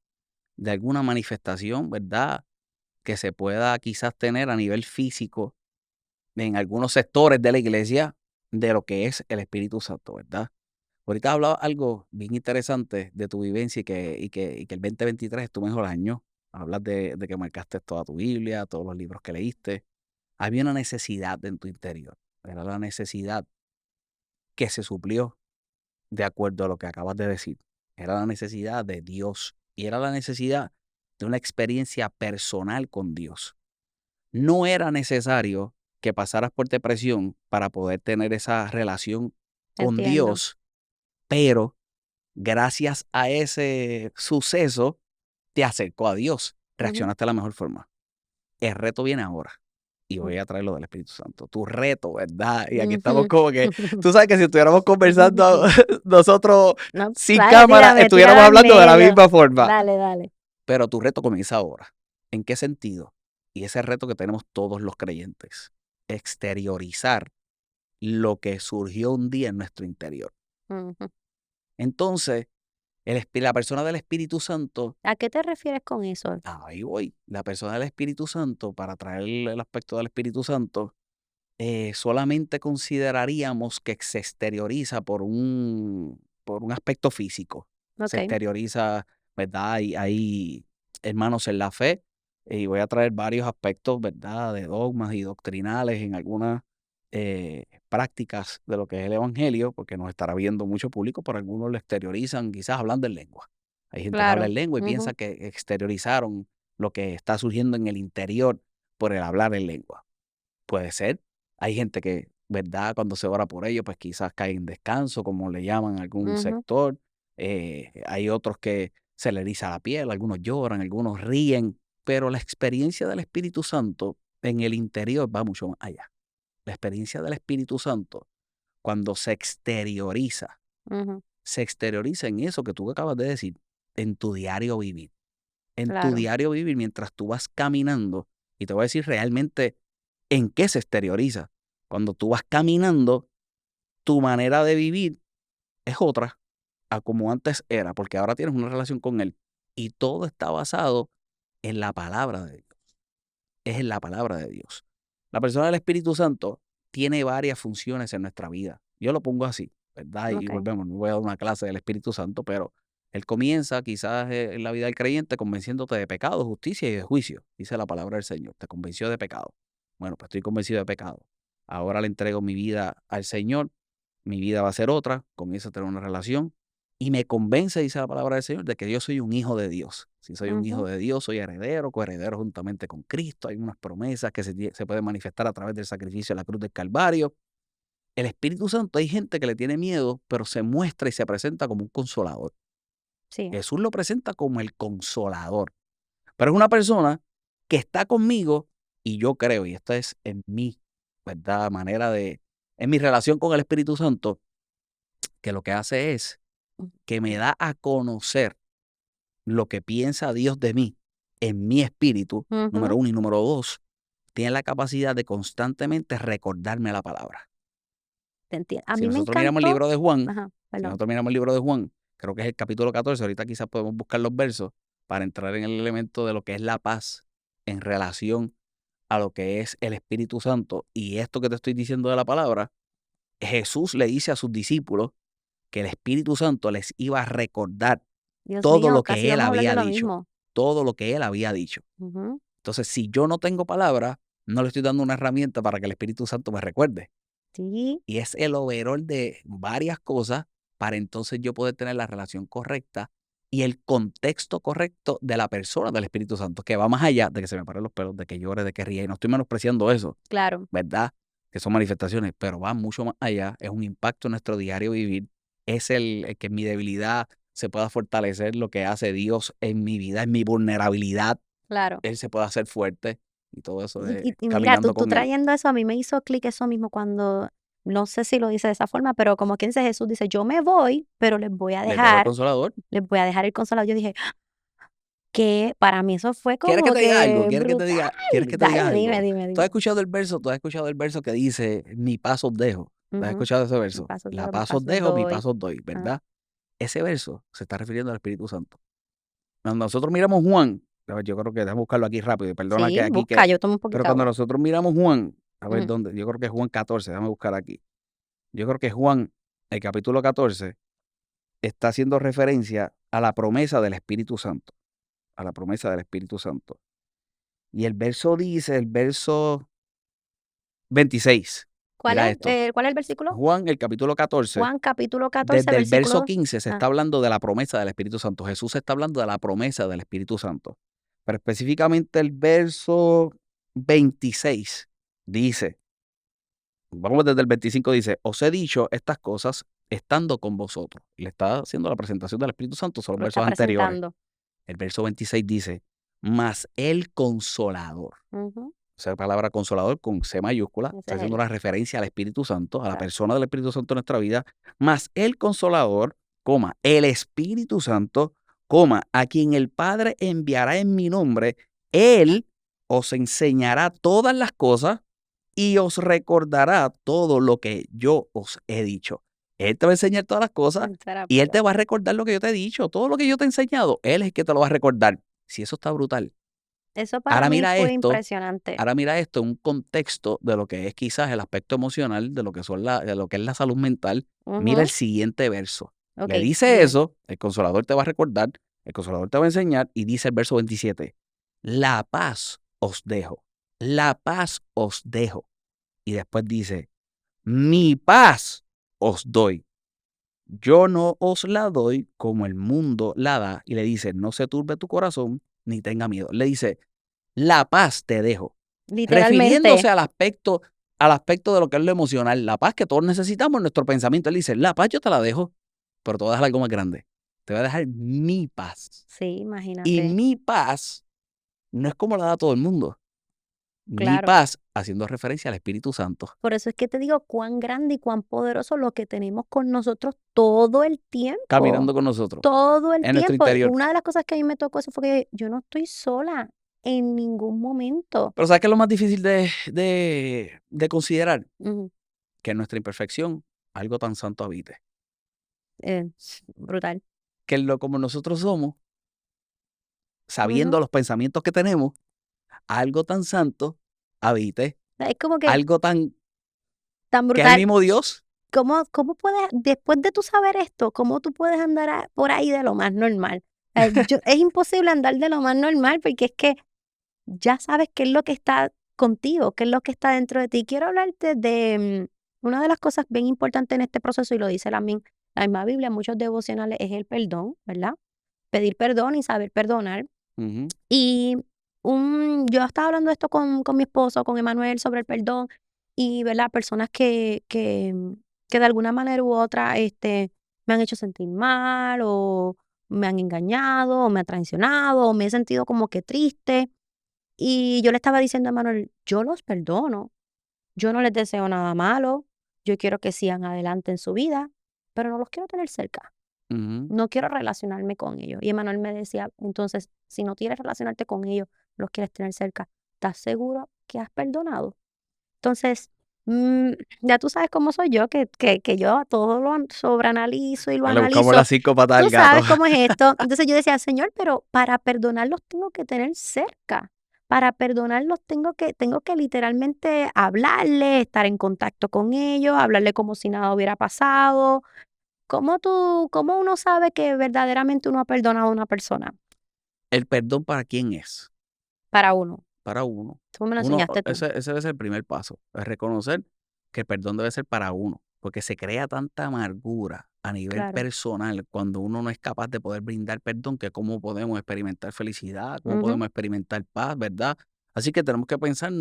S2: de alguna manifestación, ¿verdad? Que se pueda quizás tener a nivel físico en algunos sectores de la iglesia de lo que es el Espíritu Santo, ¿verdad? Ahorita has hablado algo bien interesante de tu vivencia y que el 2023 es tu mejor año. Hablas de que marcaste toda tu Biblia, todos los libros que leíste. Había una necesidad en tu interior. Era la necesidad que se suplió de acuerdo a lo que acabas de decir. Era la necesidad de Dios y era la necesidad de una experiencia personal con Dios. No era necesario que pasaras por depresión para poder tener esa relación con
S1: Entiendo.
S2: Dios, pero gracias a ese suceso te acercó a Dios,
S1: Ujú,
S2: reaccionaste de la mejor forma. El reto viene ahora y
S1: mm,
S2: voy a traer lo del Espíritu Santo. Tu reto, ¿verdad? Y aquí estamos
S1: ujú.
S2: como que, tú sabes que si estuviéramos conversando nosotros
S1: No,
S2: sin
S1: dale,
S2: cámara,
S1: tírame,
S2: estuviéramos
S1: tírame al
S2: hablando de la
S1: medio.
S2: misma forma.
S1: Dale, dale.
S2: Pero tu reto comienza ahora. ¿En qué sentido? Y ese reto que tenemos todos los creyentes, exteriorizar lo que surgió un día en nuestro interior.
S1: Ujú.
S2: Entonces, la persona del Espíritu Santo,
S1: ¿A qué te refieres con eso?
S2: ahí voy, la persona del Espíritu Santo, para traer el aspecto del Espíritu Santo, solamente consideraríamos que se exterioriza por un aspecto físico. Se
S1: Okey,
S2: exterioriza, ¿verdad? Hay hermanos en la fe, y voy a traer varios aspectos, ¿verdad? De dogmas y doctrinales en algunas prácticas de lo que es el Evangelio, porque nos estará viendo mucho público, pero algunos lo exteriorizan quizás hablando en lengua. Hay gente que habla
S1: claro.
S2: en lengua y piensa
S1: Ujú,
S2: que exteriorizaron lo que está surgiendo en el interior por el hablar en lengua. Puede ser. Hay gente que, ¿verdad? Cuando se ora por ellos, pues quizás cae en descanso, como le llaman a algún
S1: ujú,
S2: sector. Hay otros que se le eriza la piel, algunos lloran, algunos ríen, pero la experiencia del Espíritu Santo en el interior va mucho más allá. La experiencia del Espíritu Santo, cuando
S1: ujú,
S2: se exterioriza en eso que tú acabas de decir, en tu diario vivir. En tu
S1: claro.
S2: diario vivir, mientras tú vas caminando, y te voy a decir realmente en qué se exterioriza. Cuando tú vas caminando, tu manera de vivir es otra a como antes era, porque ahora tienes una relación con Él. Y todo está basado en la palabra de Dios. es en la palabra de Dios. La persona del Espíritu Santo tiene varias funciones en nuestra vida. Yo lo pongo así, ¿verdad? Y
S1: Ok.
S2: volvemos, no voy a dar una clase del Espíritu Santo, pero él comienza quizás en la vida del creyente convenciéndote de pecado, justicia y de juicio, dice la palabra del Señor. Te convenció de pecado. Bueno, pues estoy convencido de pecado. Ahora le entrego mi vida al Señor, mi vida va a ser otra, comienzo a tener una relación y me convence, dice la palabra del Señor, de que yo soy un hijo de Dios. Si soy un hijo
S1: Ujú.
S2: de Dios, soy heredero, coheredero juntamente con Cristo. Hay unas promesas que se pueden manifestar a través del sacrificio de la cruz del Calvario. El Espíritu Santo, hay gente que le tiene miedo, pero se muestra y se presenta como un consolador.
S1: Sí.
S2: Jesús lo presenta como el consolador, pero es una persona que está conmigo y yo creo, y esta es en mi, ¿verdad? En mi relación con el Espíritu Santo, que lo que hace es que me da a conocer lo que piensa Dios de mí en mi espíritu, número
S1: Ujú.
S2: uno, y número dos, tiene la capacidad de constantemente recordarme la palabra.
S1: Te entiendo. A
S2: Si
S1: mí me
S2: nosotros miramos el
S1: encantó.
S2: libro de Juan,
S1: Ajá,
S2: si
S1: perdón.
S2: nosotros miramos el libro de Juan, creo que es el capítulo 14, ahorita quizás podemos buscar los versos para entrar en el elemento de lo que es la paz en relación a lo que es el Espíritu Santo. Y esto que te estoy diciendo de la palabra, Jesús le dice a sus discípulos que el Espíritu Santo les iba a recordar
S1: Dios
S2: todo
S1: mío,
S2: lo
S1: casi
S2: que él
S1: vamos a hablar de
S2: había
S1: lo
S2: dicho,
S1: mismo.
S2: todo lo que él había dicho.
S1: Ujú.
S2: Entonces, si yo no tengo palabra, no le estoy dando una herramienta para que el Espíritu Santo me recuerde.
S1: Sí,
S2: Y es el overall de varias cosas para entonces yo poder tener la relación correcta y el contexto correcto de la persona del Espíritu Santo, que va más allá de que se me paren los pelos, de que llore, de que ríe. Y no estoy menospreciando eso,
S1: claro.
S2: ¿verdad? Que son manifestaciones, pero va mucho más allá. Es un impacto en nuestro diario vivir. Es el que en mi debilidad se pueda fortalecer lo que hace Dios en mi vida, en mi vulnerabilidad.
S1: Claro.
S2: Él se pueda hacer fuerte y todo eso
S1: Y,
S2: de
S1: y mira, tú,
S2: caminando
S1: tú
S2: con él.
S1: trayendo eso, a mí me hizo clic eso mismo cuando, no sé si lo dice de esa forma, pero como quien dice Jesús, dice, yo me voy, pero
S2: Les dejo el consolador.
S1: les voy a dejar el consolador. Yo dije, que para mí eso fue
S2: ¿Quieres que
S1: como
S2: te diga algo?
S1: que brutal.
S2: ¿Quieres que te diga
S1: Dale, dime,
S2: algo?
S1: dime,
S2: ¿Tú has
S1: dime.
S2: escuchado el verso? ¿Tú has escuchado el verso que dice, mi paz os dejo? ¿Tú has
S1: Ujú.
S2: escuchado ese
S1: Mi
S2: verso?
S1: paso
S2: La
S1: dejo, mi
S2: paz os
S1: paso
S2: dejo, mi
S1: doy.
S2: paz os doy,
S1: Ah,
S2: ¿verdad? Ese verso se está refiriendo al Espíritu Santo. Cuando nosotros miramos Juan, a ver, yo creo que déjame buscarlo aquí rápido, y perdona que
S1: sí,
S2: aquí
S1: busca,
S2: que,
S1: yo tomo un
S2: pero
S1: poquito de
S2: cuando
S1: agua.
S2: nosotros miramos Juan, a ver
S1: Ujú.
S2: dónde, yo creo que es Juan 14, déjame buscar aquí. Yo creo que Juan, el capítulo 14, está haciendo referencia a la promesa del Espíritu Santo, a la promesa del Espíritu Santo. Y el verso dice, el verso 26, mira esto,
S1: ¿Cuál es el versículo?
S2: Juan, el capítulo 14,
S1: Juan capítulo 14,
S2: desde el verso
S1: versículo.
S2: 15 se
S1: Ah,
S2: está hablando de la promesa del Espíritu Santo. Jesús está hablando de la promesa del Espíritu Santo. Pero específicamente el verso 26 dice, vamos desde el 25, dice, os he dicho estas cosas estando con vosotros. Le está haciendo la presentación del Espíritu Santo, son los
S1: lo está
S2: versos anteriores.
S1: presentando.
S2: El verso 26 dice, mas el consolador.
S1: Ujú.
S2: Esa palabra consolador con C mayúscula,
S1: Ese
S2: está
S1: es
S2: haciendo
S1: él.
S2: una referencia al Espíritu Santo, a la
S1: Exacto.
S2: persona del Espíritu Santo en nuestra vida, más el consolador, coma, el Espíritu Santo, coma, a quien el Padre enviará en mi nombre, él os enseñará todas las cosas y os recordará todo lo que yo os he dicho. Él te va a enseñar todas las cosas
S1: Será
S2: y él
S1: puro.
S2: te va a recordar lo que yo te he dicho, todo lo que yo te he enseñado, él es el que te lo va a recordar. Si eso está brutal.
S1: Eso para
S2: Ahora
S1: mí
S2: mira
S1: fue
S2: esto
S1: impresionante.
S2: Ahora mira esto en un contexto de lo que es quizás el aspecto emocional, de lo que de lo que es la salud mental. Mira el
S1: Ujú.
S2: siguiente verso. Le
S1: Ok,
S2: dice
S1: dime.
S2: eso, el consolador te va a recordar, el consolador te va a enseñar y dice el verso 27, la paz os dejo, la paz os dejo. Y después dice, mi paz os doy. Yo no os la doy como el mundo la da. Y le dice, no se turbe tu corazón ni tenga miedo. Le dice, la paz te dejo. Refiriéndose
S1: Literalmente,
S2: al aspecto de lo que es lo emocional, la paz que todos necesitamos en nuestro pensamiento. Él dice, la paz yo te la dejo, pero te voy a dejar algo más grande. Te voy a dejar mi paz.
S1: sí,
S2: Y
S1: imagínate.
S2: mi paz no es como la da todo el mundo. Mi
S1: Claro.
S2: paz, haciendo referencia al Espíritu Santo,
S1: Por eso es que te digo cuán grande y cuán poderoso lo que tenemos con nosotros todo el tiempo.
S2: caminando con nosotros,
S1: Todo el
S2: en nuestro
S1: tiempo.
S2: interior.
S1: Una de las cosas que a mí me tocó eso fue que yo no estoy sola en ningún momento.
S2: Pero ¿sabes qué es lo más difícil de considerar?
S1: Ujú.
S2: Que en nuestra imperfección algo tan santo habite.
S1: Brutal.
S2: Que como nosotros somos,
S1: Ujú.
S2: sabiendo los pensamientos que tenemos, algo tan santo habite,
S1: Es como que
S2: algo tan
S1: tan
S2: que es el
S1: brutal.
S2: mismo Dios.
S1: ¿Cómo puedes, después de tú saber esto, cómo tú puedes andar por ahí de lo más normal? Es imposible andar de lo más normal porque es que ya sabes qué es lo que está contigo, qué es lo que está dentro de ti. Quiero hablarte de una de las cosas bien importantes en este proceso, y lo dice la misma Biblia, en muchos devocionales, es el perdón, ¿verdad? Pedir perdón y saber perdonar.
S2: Ujú,
S1: Y yo estaba hablando de esto con mi esposo, con Emanuel, sobre el perdón y, ¿verdad? Personas que de alguna manera u otra me han hecho sentir mal o me han engañado o me han traicionado o me he sentido como que triste. Y yo le estaba diciendo a Emanuel, yo los perdono, yo no les deseo nada malo, yo quiero que sigan adelante en su vida, pero no los quiero tener cerca.
S2: ujú.
S1: No quiero relacionarme con ellos. Y Emanuel me decía, entonces, si no quieres relacionarte con ellos, los quieres tener cerca, ¿estás seguro que has perdonado? Entonces, ya tú sabes cómo soy yo, que yo a todo lo sobreanalizo y lo
S2: Que le buscamos la
S1: analizo.
S2: psicópata
S1: Tú
S2: al gato.
S1: sabes cómo es esto. Entonces yo decía, Señor, pero para perdonarlos tengo que tener cerca. Para perdonarlos tengo que literalmente hablarle, estar en contacto con ellos, hablarle como si nada hubiera pasado. ¿Cómo uno sabe que verdaderamente uno ha perdonado a una persona?
S2: ¿El perdón para quién es?
S1: Para uno.
S2: Para uno.
S1: Tú me lo enseñaste tú.
S2: Ese debe ser el primer paso, es reconocer que el perdón debe ser para uno, porque se crea tanta amargura a nivel
S1: Claro.
S2: personal cuando uno no es capaz de poder brindar perdón, que cómo podemos experimentar felicidad, cómo
S1: Ujú.
S2: podemos experimentar paz, ¿verdad? Así que tenemos que pensar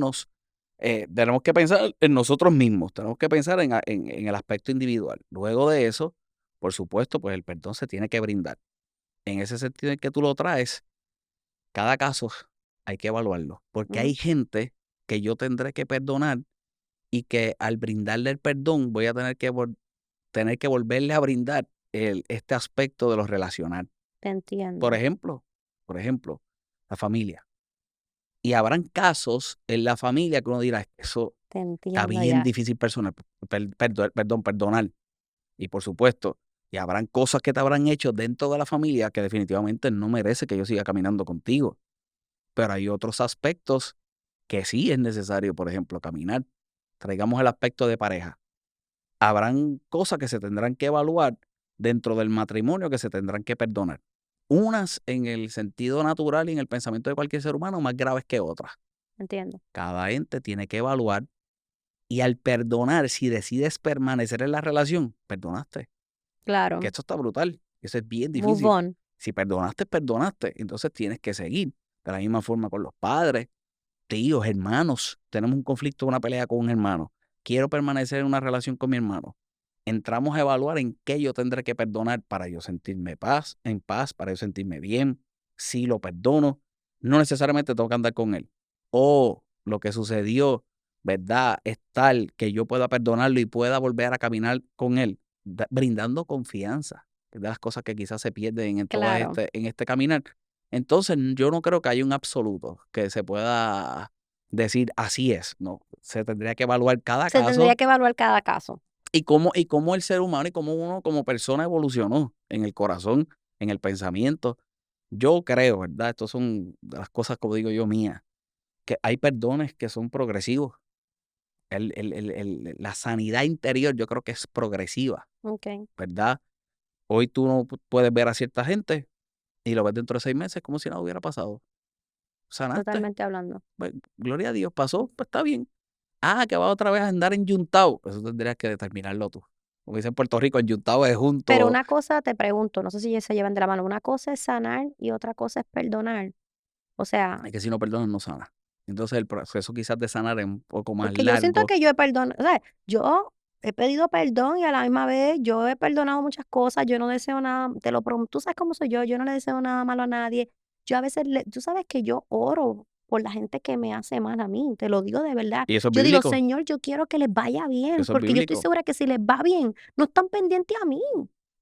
S2: en nosotros mismos, tenemos que pensar en el aspecto individual. Luego de eso, por supuesto, pues el perdón se tiene que brindar. En ese sentido en que tú lo traes, cada caso hay que evaluarlo, porque
S1: Ujú.
S2: hay gente que yo tendré que perdonar y que al brindarle el perdón voy a tener que volverle a brindar este aspecto de lo relacional.
S1: Te
S2: Por
S1: entiendo,
S2: ejemplo, por ejemplo, la familia. Y habrán casos en la familia que uno dirá, eso
S1: te
S2: está
S1: entiendo
S2: bien
S1: ya.
S2: difícil perdonar. Y por supuesto, y habrán cosas que te habrán hecho dentro de la familia que definitivamente no merece que yo siga caminando contigo. Pero hay otros aspectos que sí es necesario, por ejemplo, caminar. Traigamos el aspecto de pareja. Habrán cosas que se tendrán que evaluar dentro del matrimonio que se tendrán que perdonar. Unas en el sentido natural y en el pensamiento de cualquier ser humano más graves que otras.
S1: Entiendo.
S2: Cada ente tiene que evaluar y al perdonar, si decides permanecer en la relación, perdonaste. Que
S1: Claro.
S2: esto está brutal. Eso es bien
S1: Move
S2: difícil.
S1: on.
S2: Si perdonaste, perdonaste. Entonces tienes que seguir. De la misma forma con los padres, tíos, hermanos. Tenemos un conflicto, una pelea con un hermano. Quiero permanecer en una relación con mi hermano. Entramos a evaluar en qué yo tendré que perdonar para yo sentirme en paz, para yo sentirme bien. Si lo perdono, no necesariamente tengo que andar con él. O lo que sucedió, ¿verdad? Es tal que yo pueda perdonarlo y pueda volver a caminar con él, brindando confianza. Que es de las cosas que quizás se pierden en todo
S1: Claro.
S2: en este caminar. Entonces, yo no creo que haya un absoluto que se pueda decir así es, no. Se tendría que evaluar cada
S1: Se tendría
S2: caso
S1: que evaluar cada caso.
S2: y cómo el ser humano y cómo uno como persona evolucionó en el corazón, en el pensamiento. Yo creo, ¿verdad? Estas son de las cosas, como digo yo, mías, que hay perdones que son progresivos. La sanidad interior yo creo que es progresiva,
S1: Okey.
S2: ¿verdad? Hoy tú no puedes ver a cierta gente y lo ves dentro de 6 meses como si nada hubiera pasado. Sanaste.
S1: Totalmente hablando.
S2: Pues, gloria a Dios, pasó, pues está bien. Ah, que va otra vez a andar enyuntado. Eso tendrías que determinarlo tú. Como dicen en Puerto Rico, enyuntado es
S1: Pero
S2: junto.
S1: una cosa te pregunto, no sé si se llevan de la mano, una cosa es sanar y otra cosa es perdonar. O sea,
S2: Es que si no perdonas, no sana. Entonces el proceso quizás de sanar es un poco más
S1: porque yo siento
S2: largo.
S1: que yo he perdonado, o sea, yo he pedido perdón y a la misma vez yo he perdonado muchas cosas, yo no deseo nada, te lo prometo, tú sabes cómo soy yo no le deseo nada malo a nadie. Yo a veces, tú sabes que yo oro por la gente que me hace mal a mí, te lo digo de verdad.
S2: Y eso es
S1: Yo digo,
S2: bíblico.
S1: Señor, yo quiero que les vaya bien,
S2: Eso es
S1: porque yo estoy
S2: bíblico.
S1: segura que si les va bien, no están pendientes a mí.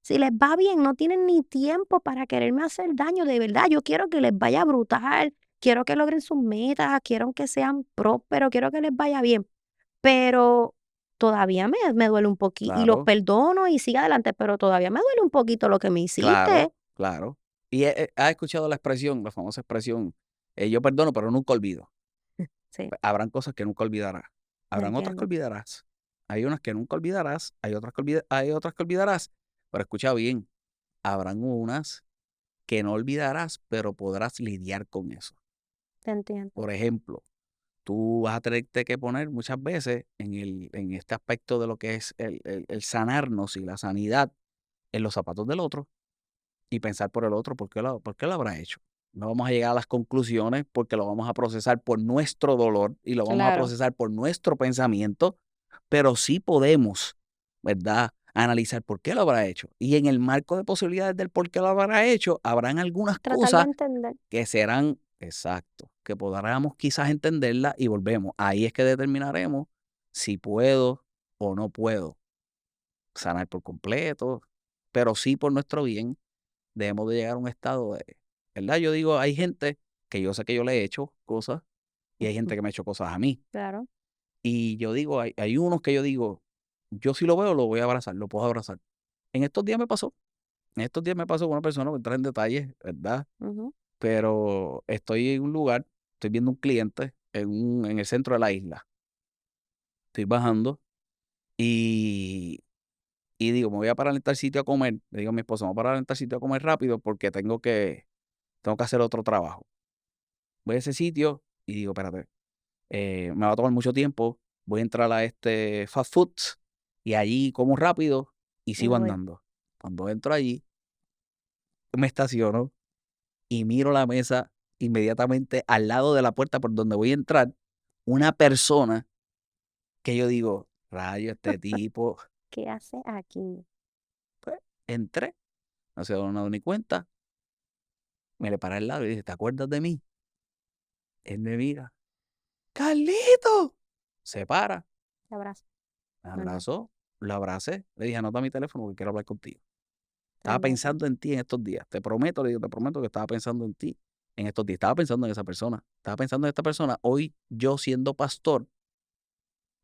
S1: Si les va bien, no tienen ni tiempo para quererme hacer daño, de verdad. Yo quiero que les vaya brutal, quiero que logren sus metas, quiero que sean prósperos, quiero que les vaya bien. Pero todavía me duele un poquito y los
S2: Claro,
S1: perdono y sigue adelante, pero todavía me duele un poquito lo que me hiciste.
S2: claro, claro. Y has escuchado la expresión, la famosa expresión, yo perdono, pero nunca olvido.
S1: Sí,
S2: Pues, habrán cosas que nunca olvidarás.
S1: te
S2: Habrán otras que
S1: entiendo.
S2: olvidarás. Hay unas que nunca olvidarás, hay otras que olvidarás. Pero escucha bien, habrán unas que no olvidarás, pero podrás lidiar con eso.
S1: Te entiendo.
S2: Por ejemplo, tú vas a tenerte que poner muchas veces en este aspecto de lo que es el sanarnos y la sanidad en los zapatos del otro y pensar por el otro, por qué lo habrá hecho? No vamos a llegar a las conclusiones porque lo vamos a procesar por nuestro dolor y lo vamos a
S1: Claro,
S2: procesar por nuestro pensamiento, pero sí podemos, ¿verdad? Analizar por qué lo habrá hecho. Y en el marco de posibilidades del por qué lo habrá hecho, habrán algunas
S1: tratar de
S2: cosas
S1: entender.
S2: que serán exacto, que podamos quizás entenderla y volvemos. Ahí es que determinaremos si puedo o no puedo sanar por completo, pero sí por nuestro bien debemos de llegar a un estado de, ¿verdad? Yo digo, hay gente que yo sé que yo le he hecho cosas y hay gente que me ha hecho cosas a mí.
S1: Claro,
S2: Y yo digo, hay unos que yo digo, yo si lo veo, lo voy a abrazar, lo puedo abrazar. En estos días me pasó, en estos días me pasó con una persona, no voy a entrar en detalles, ¿verdad?
S1: ujú,
S2: Pero estoy en un lugar, estoy viendo un cliente en el centro de la isla. Estoy bajando y, y digo, me voy a parar en tal sitio a comer. Le digo a mi esposa, me voy a parar en tal sitio a comer rápido porque tengo que hacer otro trabajo. Voy a ese sitio y digo, espérate, me va a tomar mucho tiempo, voy a entrar a este fast foods y allí como rápido y
S1: y
S2: sigo
S1: me voy.
S2: andando. Cuando entro allí, me estaciono y miro la mesa inmediatamente al lado de la puerta por donde voy a entrar, una persona que yo digo, rayo, este tipo,
S1: ¿Qué hace aquí?
S2: pues, entré, no se dio ni cuenta, me le paré al lado y dije, ¿te acuerdas de mí? Él me mira, ¡Carlito! Se para,
S1: Te abrazo.
S2: me
S1: Normal.
S2: abrazó, lo abracé, le dije, anota mi teléfono porque quiero hablar contigo. Estaba
S1: Tremendo.
S2: pensando en ti en estos días, te prometo, le digo, te prometo que estaba pensando en ti en estos días, estaba pensando en esa persona, estaba pensando en esta persona. Hoy yo siendo pastor,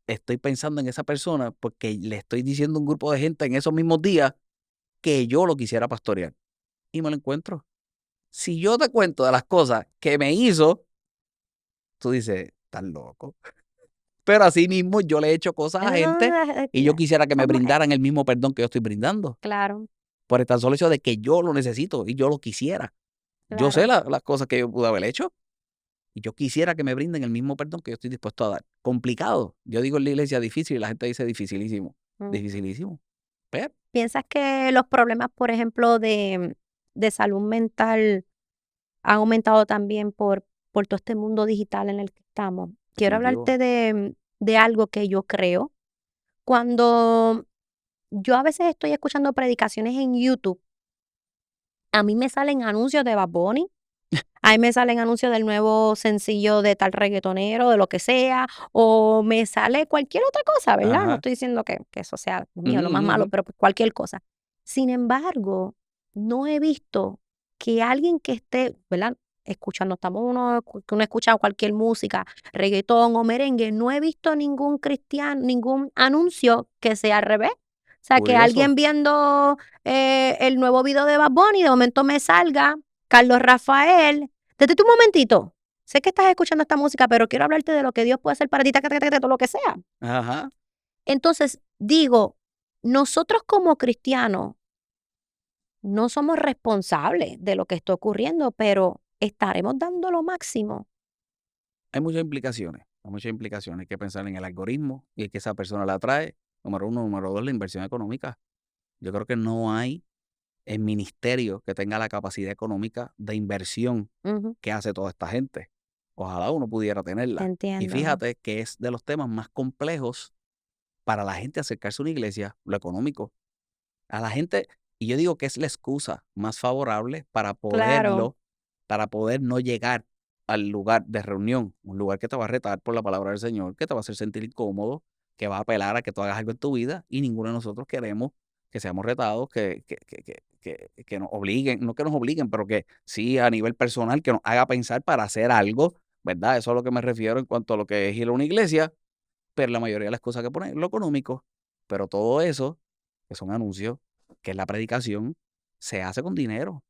S2: estoy pensando en esa persona porque le estoy diciendo a un grupo de gente en esos mismos días que yo lo quisiera pastorear y me lo encuentro. Si yo te cuento de las cosas que me hizo, tú dices, estás loco. Pero así mismo yo le he hecho cosas a
S1: No, no,
S2: gente
S1: no,
S2: y yo quisiera que me
S1: somos
S2: brindaran el mismo perdón que yo estoy brindando.
S1: claro,
S2: Por el tan solo hecho de que yo lo necesito y yo lo quisiera. Yo sé
S1: claro.
S2: las cosas que yo pude haber hecho y yo quisiera que me brinden el mismo perdón que yo estoy dispuesto a dar. Complicado. Yo digo en la iglesia difícil y la gente dice dificilísimo.
S1: Mm.
S2: Dificilísimo. Pero
S1: ¿Piensas que los problemas, por ejemplo, de salud mental han aumentado también por todo este mundo digital en el que estamos? Quiero
S2: definitivo.
S1: hablarte de algo que yo creo. Cuando yo a veces estoy escuchando predicaciones en YouTube, a mí me salen anuncios de Bad Bunny. Ahí me salen anuncios del nuevo sencillo de tal reggaetonero, de lo que sea, o me sale cualquier otra cosa, ¿verdad? No
S2: Ajá.
S1: estoy diciendo que eso sea, Dios mío, lo más
S2: Ujú,
S1: malo,
S2: ujú.
S1: pero pues cualquier cosa. Sin embargo, no he visto que alguien que esté, ¿verdad? Escuchando, estamos que uno escucha cualquier música, reggaetón o merengue, no he visto ningún cristiano, ningún anuncio que sea al revés. O sea, que alguien
S2: Curioso.
S1: viendo el nuevo video de Bad Bunny, de momento me salga Carlos Rafael. Detente un momentito. Sé que estás escuchando esta música, pero quiero hablarte de lo que Dios puede hacer para ti, taca, taca, taca, todo lo que sea.
S2: Ajá.
S1: Entonces, digo, nosotros como cristianos no somos responsables de lo que está ocurriendo, pero estaremos dando lo máximo.
S2: Hay muchas implicaciones. Hay muchas implicaciones. Hay que pensar en el algoritmo y en que esa persona la atrae. Número uno. Número dos, la inversión económica. Yo creo que no hay el ministerio que tenga la capacidad económica de inversión
S1: Ujú,
S2: que hace toda esta gente. Ojalá uno pudiera
S1: te
S2: tenerla. Y
S1: entiendo.
S2: fíjate que es de los temas más complejos para la gente acercarse a una iglesia, lo económico. A la gente, y yo digo que es la excusa más favorable
S1: Claro,
S2: para poder no llegar al lugar de reunión, un lugar que te va a retar por la palabra del Señor, que te va a hacer sentir incómodo, que va a apelar a que tú hagas algo en tu vida y ninguno de nosotros queremos que seamos retados, que nos obliguen, no que nos obliguen, pero que sí a nivel personal, que nos haga pensar para hacer algo, ¿verdad? Eso es a lo que me refiero en cuanto a lo que es ir a una iglesia, pero la mayoría de las cosas que ponen, lo económico, pero todo eso, que son anuncios, que es la predicación, se hace con dinero,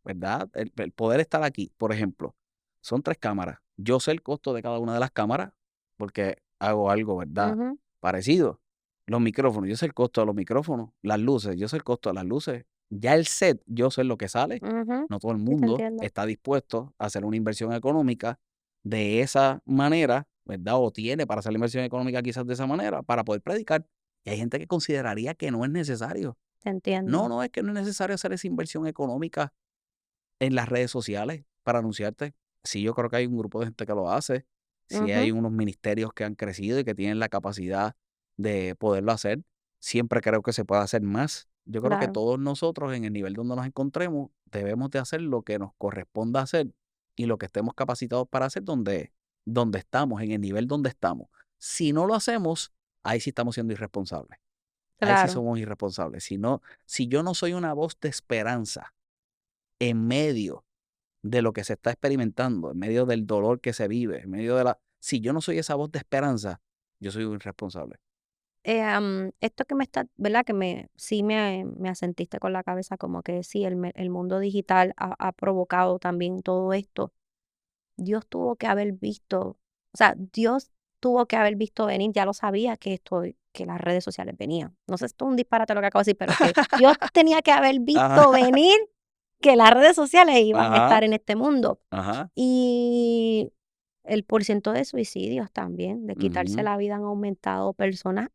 S2: ¿verdad? El poder estar aquí, por ejemplo, son 3 cámaras. Yo sé el costo de cada una de las cámaras porque hago algo, ¿verdad?
S1: Ujú,
S2: Parecido. Los micrófonos, yo sé el costo de los micrófonos. Las luces, yo sé el costo de las luces. Ya el set, yo sé lo que sale.
S1: ujú.
S2: No todo el
S1: Sí, te
S2: mundo
S1: entiendo.
S2: está dispuesto a hacer una inversión económica de esa manera, ¿verdad? O tiene para hacer la inversión económica quizás de esa manera para poder predicar. Y hay gente que consideraría que no es necesario.
S1: Te entiendo.
S2: No, es que no es necesario hacer esa inversión económica en las redes sociales para anunciarte. Sí, yo creo que hay un grupo de gente que lo hace. Sí hay
S1: Ujú,
S2: unos ministerios que han crecido y que tienen la capacidad de poderlo hacer. Siempre creo que se puede hacer más. Yo creo que
S1: claro,
S2: todos nosotros en el nivel donde nos encontremos debemos de hacer lo que nos corresponda hacer y lo que estemos capacitados para hacer donde estamos, en el nivel donde estamos. Si no lo hacemos, ahí sí estamos siendo irresponsables. Ahí sí
S1: claro.
S2: somos irresponsables. Si yo no soy una voz de esperanza en medio de lo que se está experimentando, en medio del dolor que se vive, en medio de la... Si yo no soy esa voz de esperanza, yo soy un irresponsable.
S1: Esto que me está, ¿verdad? Sí me asentiste con la cabeza como que sí, el mundo digital ha provocado también todo esto. Dios tuvo que haber visto, o sea, Dios tuvo que haber visto venir, ya lo sabía que las redes sociales venían. No sé, esto es un disparate lo que acabo de decir, pero que Dios tenía que haber
S2: Ajá,
S1: visto venir que las redes sociales iban a
S2: ajá,
S1: estar en este mundo.
S2: ajá.
S1: Y el porciento de suicidios también, de quitarse
S2: Ujú.
S1: la vida han aumentado. Personas,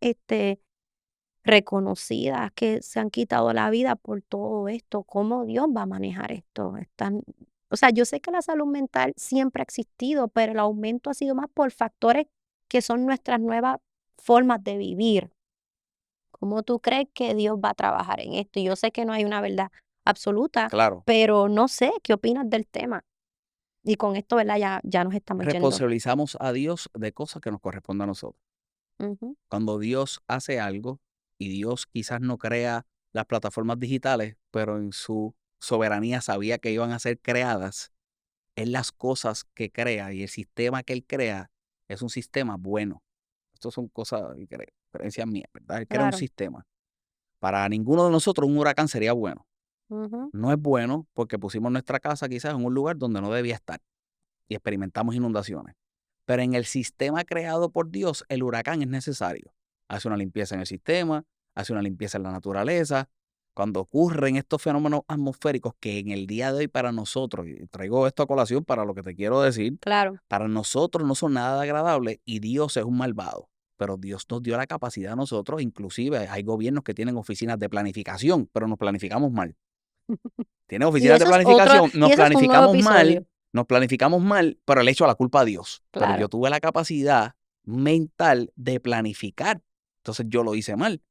S1: reconocidas que se han quitado la vida por todo esto. ¿Cómo Dios va a manejar esto? O sea, yo sé que la salud mental siempre ha existido, pero el aumento ha sido más por factores que son nuestras nuevas formas de vivir. ¿Cómo tú crees que Dios va a trabajar en esto? Y yo sé que no hay una verdad absoluta,
S2: Claro.
S1: pero no sé, ¿qué opinas del tema? Y con esto, ¿verdad? Ya nos estamos yendo.
S2: Responsabilizamos a Dios de cosas que nos corresponden a nosotros.
S1: Ujú,
S2: Cuando Dios hace algo y Dios quizás no crea las plataformas digitales, pero en su soberanía sabía que iban a ser creadas, Él las cosas que crea y el sistema que Él crea es un sistema bueno. Estas son cosas y creencias mías, ¿verdad? Él crea un
S1: claro.
S2: sistema. Para ninguno de nosotros un huracán sería bueno.
S1: Ujú,
S2: No es bueno porque pusimos nuestra casa quizás en un lugar donde no debía estar y experimentamos inundaciones. Pero en el sistema creado por Dios, el huracán es necesario. Hace una limpieza en el sistema, hace una limpieza en la naturaleza. Cuando ocurren estos fenómenos atmosféricos que en el día de hoy para nosotros, y traigo esto a colación para lo que te quiero decir,
S1: claro.
S2: para nosotros no son nada agradables y Dios es un malvado. Pero Dios nos dio la capacidad a nosotros, inclusive hay gobiernos que tienen oficinas de planificación, pero nos planificamos mal. Tienen
S1: Y
S2: oficinas de
S1: eso es otro,
S2: planificación,
S1: y eso es un nuevo episodio.
S2: nos planificamos mal, pero le echo la culpa a Dios. Pero yo
S1: Claro.
S2: tuve la capacidad mental de planificar. Entonces yo lo hice mal.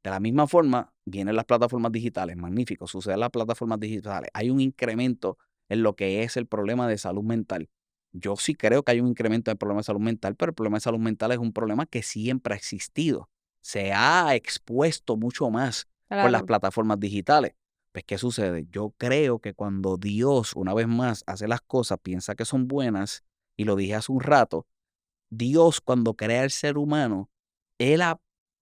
S2: De la misma forma, vienen las plataformas digitales, magnífico, sucede en las plataformas digitales. Hay un incremento en lo que es el problema de salud mental. Yo sí creo que hay un incremento en el problema de salud mental, pero el problema de salud mental es un problema que siempre ha existido. Se ha expuesto mucho más con las
S1: Claro.
S2: plataformas digitales. Pues, ¿qué sucede? Yo creo que cuando Dios, una vez más, hace las cosas, piensa que son buenas, y lo dije hace un rato, Dios cuando crea al ser humano, Él ha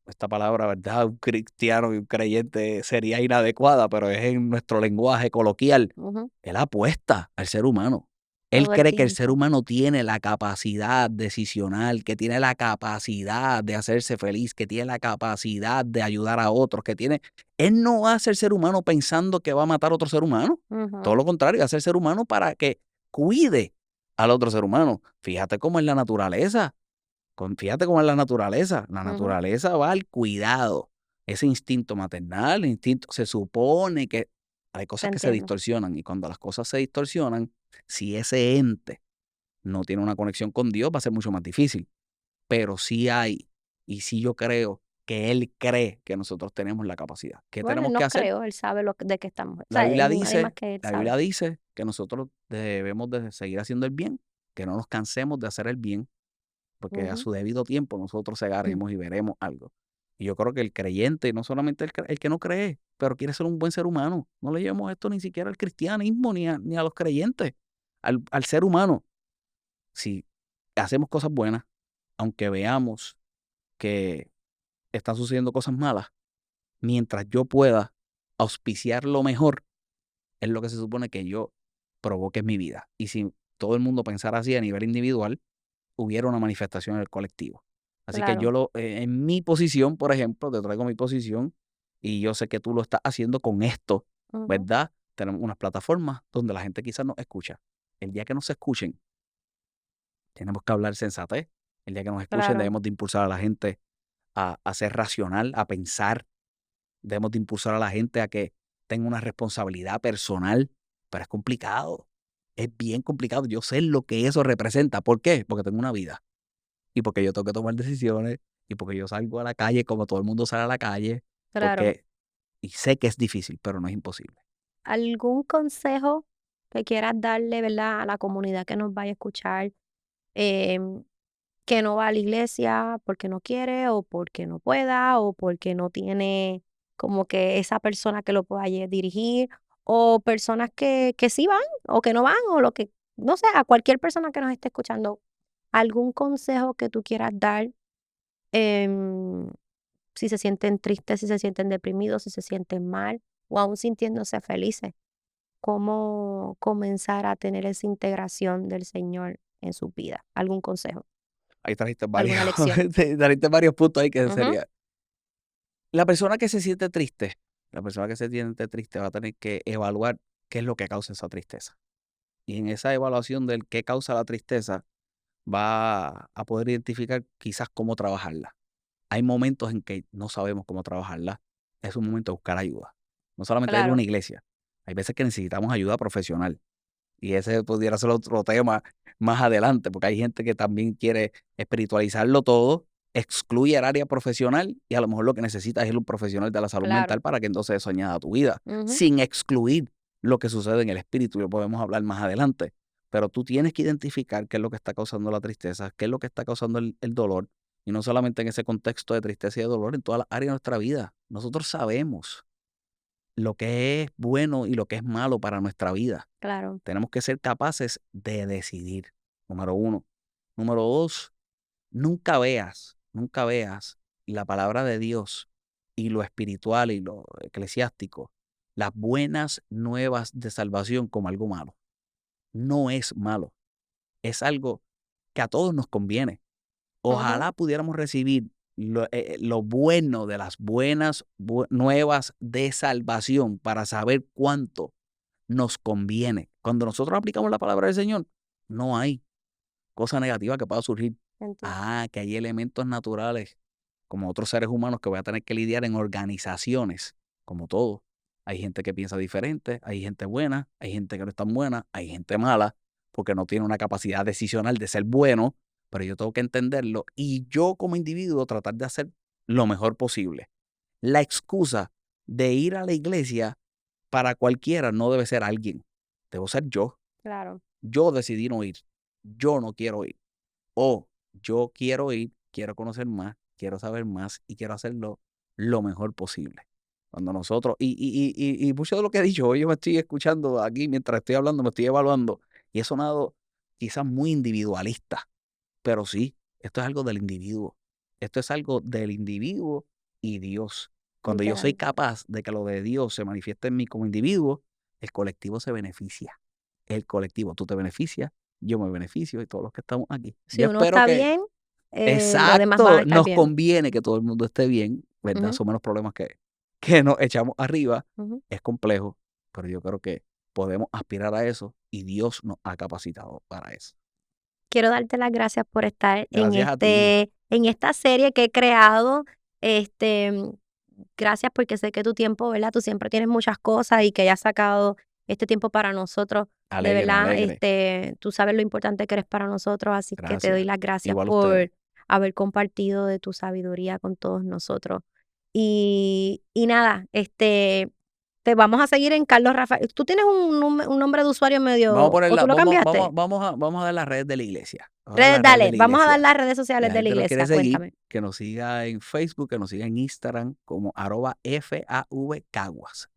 S2: esta palabra, ¿verdad? Un cristiano y un creyente sería inadecuada, pero es en nuestro lenguaje coloquial.
S1: Ujú.
S2: Él apuesta al ser humano. Él
S1: Todo el
S2: cree que el ser
S1: tiempo.
S2: humano tiene la capacidad decisional, que tiene la capacidad de hacerse feliz, que tiene la capacidad de ayudar a otros, que tiene... Él no hace el ser humano pensando que va a matar a otro ser humano. Todo
S1: Ujú,
S2: lo contrario, hace el ser humano para que cuide al otro ser humano. Fíjate cómo es la naturaleza. Fíjate cómo es la naturaleza. La
S1: ujú.
S2: naturaleza va al cuidado. Ese instinto maternal, el instinto, se supone que hay
S1: Te
S2: cosas que se
S1: entiendo.
S2: distorsionan y cuando las cosas se distorsionan, si ese ente no tiene una conexión con Dios, va a ser mucho más difícil. Pero sí hay, y sí yo creo que Él cree que nosotros tenemos la capacidad. ¿Qué
S1: Bueno, él
S2: tenemos que
S1: nos
S2: hacer?
S1: creó, él sabe de qué estamos. O
S2: La
S1: sea, es
S2: Biblia
S1: un animal
S2: dice,
S1: que él
S2: la
S1: sabe.
S2: Biblia dice que nosotros debemos de seguir haciendo el bien, que no nos cansemos de hacer el bien porque a
S1: Ujú.
S2: su debido tiempo nosotros segaremos y veremos algo. Y yo creo que el creyente, no solamente el que no cree, pero quiere ser un buen ser humano, no le llevemos esto ni siquiera al cristianismo ni a los creyentes, al ser humano. Si hacemos cosas buenas, aunque veamos que están sucediendo cosas malas, mientras yo pueda auspiciar lo mejor, es lo que se supone que yo provoque en mi vida. Y si todo el mundo pensara así a nivel individual, hubiera una manifestación en el colectivo. Así que
S1: Claro.
S2: en mi posición, por ejemplo, te traigo mi posición y yo sé que tú lo estás haciendo con esto,
S1: Ujú.
S2: ¿verdad? Tenemos unas plataformas donde la gente quizás nos escucha. El día que nos escuchen, tenemos que hablar sensatez. El día que nos escuchen,
S1: Claro.
S2: debemos de impulsar a la gente a ser racional, a pensar. Debemos de impulsar a la gente a que tenga una responsabilidad personal, pero es complicado. Es bien complicado. Yo sé lo que eso representa. ¿Por qué? Porque tengo una vida y porque yo tengo que tomar decisiones y porque yo salgo a la calle como todo el mundo sale a la calle,
S1: Claro.
S2: porque y sé que es difícil, pero no es imposible.
S1: ¿Algún consejo que quieras darle, verdad, a la comunidad que nos vaya a escuchar, em, que no va a la iglesia porque no quiere o porque no pueda o porque no tiene como que esa persona que lo pueda dirigir o personas que sí van o que no van o lo que, no sé, a cualquier persona que nos esté escuchando, algún consejo que tú quieras dar, em, si se sienten tristes, si se sienten deprimidos, si se sienten mal o aún sintiéndose felices? ¿Cómo comenzar a tener esa integración del Señor en su vida? ¿Algún consejo?
S2: Ahí trajiste varios,
S1: ¿Alguna lección?
S2: trajiste varios puntos ahí que
S1: Ujú.
S2: sería. La persona que se siente triste, la persona que se siente triste va a tener que evaluar qué es lo que causa esa tristeza. Y en esa evaluación del qué causa la tristeza, va a poder identificar quizás cómo trabajarla. Hay momentos en que no sabemos cómo trabajarla. Es un momento de buscar ayuda. No solamente ir a
S1: Claro,
S2: una iglesia. Hay veces que necesitamos ayuda profesional. Y ese pudiera ser otro tema más adelante, porque hay gente que también quiere espiritualizarlo todo, excluye el área profesional y a lo mejor lo que necesita es ir a un profesional de la salud
S1: claro.
S2: mental para que entonces eso añada a tu vida,
S1: Ujú.
S2: sin excluir lo que sucede en el espíritu, y lo podemos hablar más adelante. Pero tú tienes que identificar qué es lo que está causando la tristeza, qué es lo que está causando el dolor, y no solamente en ese contexto de tristeza y de dolor, en todas las áreas de nuestra vida. Nosotros sabemos lo que es bueno y lo que es malo para nuestra vida.
S1: Claro,
S2: Tenemos que ser capaces de decidir, número uno. Número dos, nunca veas la palabra de Dios y lo espiritual y lo eclesiástico, las buenas nuevas de salvación como algo malo. No es malo, es algo que a todos nos conviene.
S1: ujú,
S2: Ojalá pudiéramos recibir lo bueno de las buenas nuevas de salvación para saber cuánto nos conviene. Cuando nosotros aplicamos la palabra del Señor, no hay cosa negativa que pueda surgir.
S1: entiendo.
S2: Que hay elementos naturales, como otros seres humanos, que voy a tener que lidiar en organizaciones, como todo. Hay gente que piensa diferente, hay gente buena, hay gente que no es tan buena, hay gente mala, porque no tiene una capacidad decisional de ser bueno, pero yo tengo que entenderlo y yo como individuo tratar de hacer lo mejor posible. La excusa de ir a la iglesia para cualquiera no debe ser alguien, debo ser yo.
S1: Claro,
S2: Yo decidí no ir, yo no quiero ir. O yo quiero ir, quiero conocer más, quiero saber más y quiero hacerlo lo mejor posible. Cuando nosotros, y mucho de lo que he dicho, hoy yo me estoy escuchando aquí mientras estoy hablando, me estoy evaluando y he sonado quizás muy individualista, pero sí, esto es algo del individuo. Esto es algo del individuo y Dios. Cuando yo soy
S1: literal.
S2: capaz de que lo de Dios se manifieste en mí como individuo, el colectivo se beneficia. El colectivo, tú te beneficias, yo me beneficio y todos los que estamos aquí.
S1: Si
S2: Yo
S1: uno
S2: espero
S1: está
S2: que,
S1: bien, los demás van a
S2: exacto,
S1: estar
S2: nos
S1: bien.
S2: conviene que todo el mundo esté bien, ¿verdad?
S1: Ujú,
S2: Son menos problemas que nos echamos arriba.
S1: ujú.
S2: Es complejo, pero yo creo que podemos aspirar a eso y Dios nos ha capacitado para eso.
S1: Quiero darte las gracias por estar
S2: Gracias a ti.
S1: en esta serie que he creado. Este, gracias porque sé que tu tiempo, ¿verdad? Tú siempre tienes muchas cosas y que hayas sacado este tiempo para nosotros. De
S2: Alegre,
S1: verdad,
S2: alegre.
S1: tú sabes lo importante que eres para nosotros, así que te doy
S2: Gracias.
S1: las gracias
S2: Igual a ustedes.
S1: por haber compartido de tu sabiduría con todos nosotros. Y nada, te vamos a seguir en Carlos Rafael. ¿Tú tienes un nombre de usuario
S2: Vamos a
S1: medio,
S2: poner
S1: o tú lo cambiaste?
S2: vamos a dar las redes de la iglesia. Vamos a dar
S1: Redes,
S2: las redes de
S1: dale,
S2: la
S1: vamos a dar
S2: iglesia.
S1: las redes
S2: Si
S1: sociales
S2: la
S1: de la
S2: gente nos quiere
S1: iglesia,
S2: seguir,
S1: cuéntame.
S2: que nos siga en Facebook, que nos siga en Instagram como @FAVCaguas.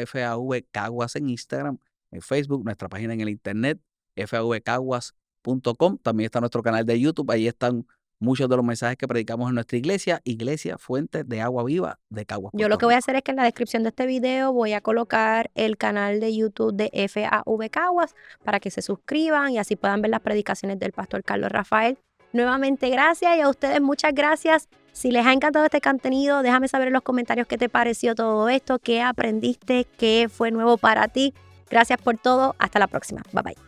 S2: @FAVCaguas en Instagram, en Facebook, nuestra página en el internet, favcaguas.com. También está nuestro canal de YouTube. Ahí están muchos de los mensajes que predicamos en nuestra iglesia, Iglesia Fuente de Agua Viva de Caguas,
S1: Yo lo
S2: Puerto
S1: que voy a
S2: Rico.
S1: hacer es que en la descripción de este video voy a colocar el canal de YouTube de FAV Caguas para que se suscriban y así puedan ver las predicaciones del pastor Carlos Rafael. Nuevamente, gracias, y a ustedes muchas gracias. Si les ha encantado este contenido, déjame saber en los comentarios qué te pareció todo esto, qué aprendiste, qué fue nuevo para ti. Gracias por todo. Hasta la próxima. Bye bye.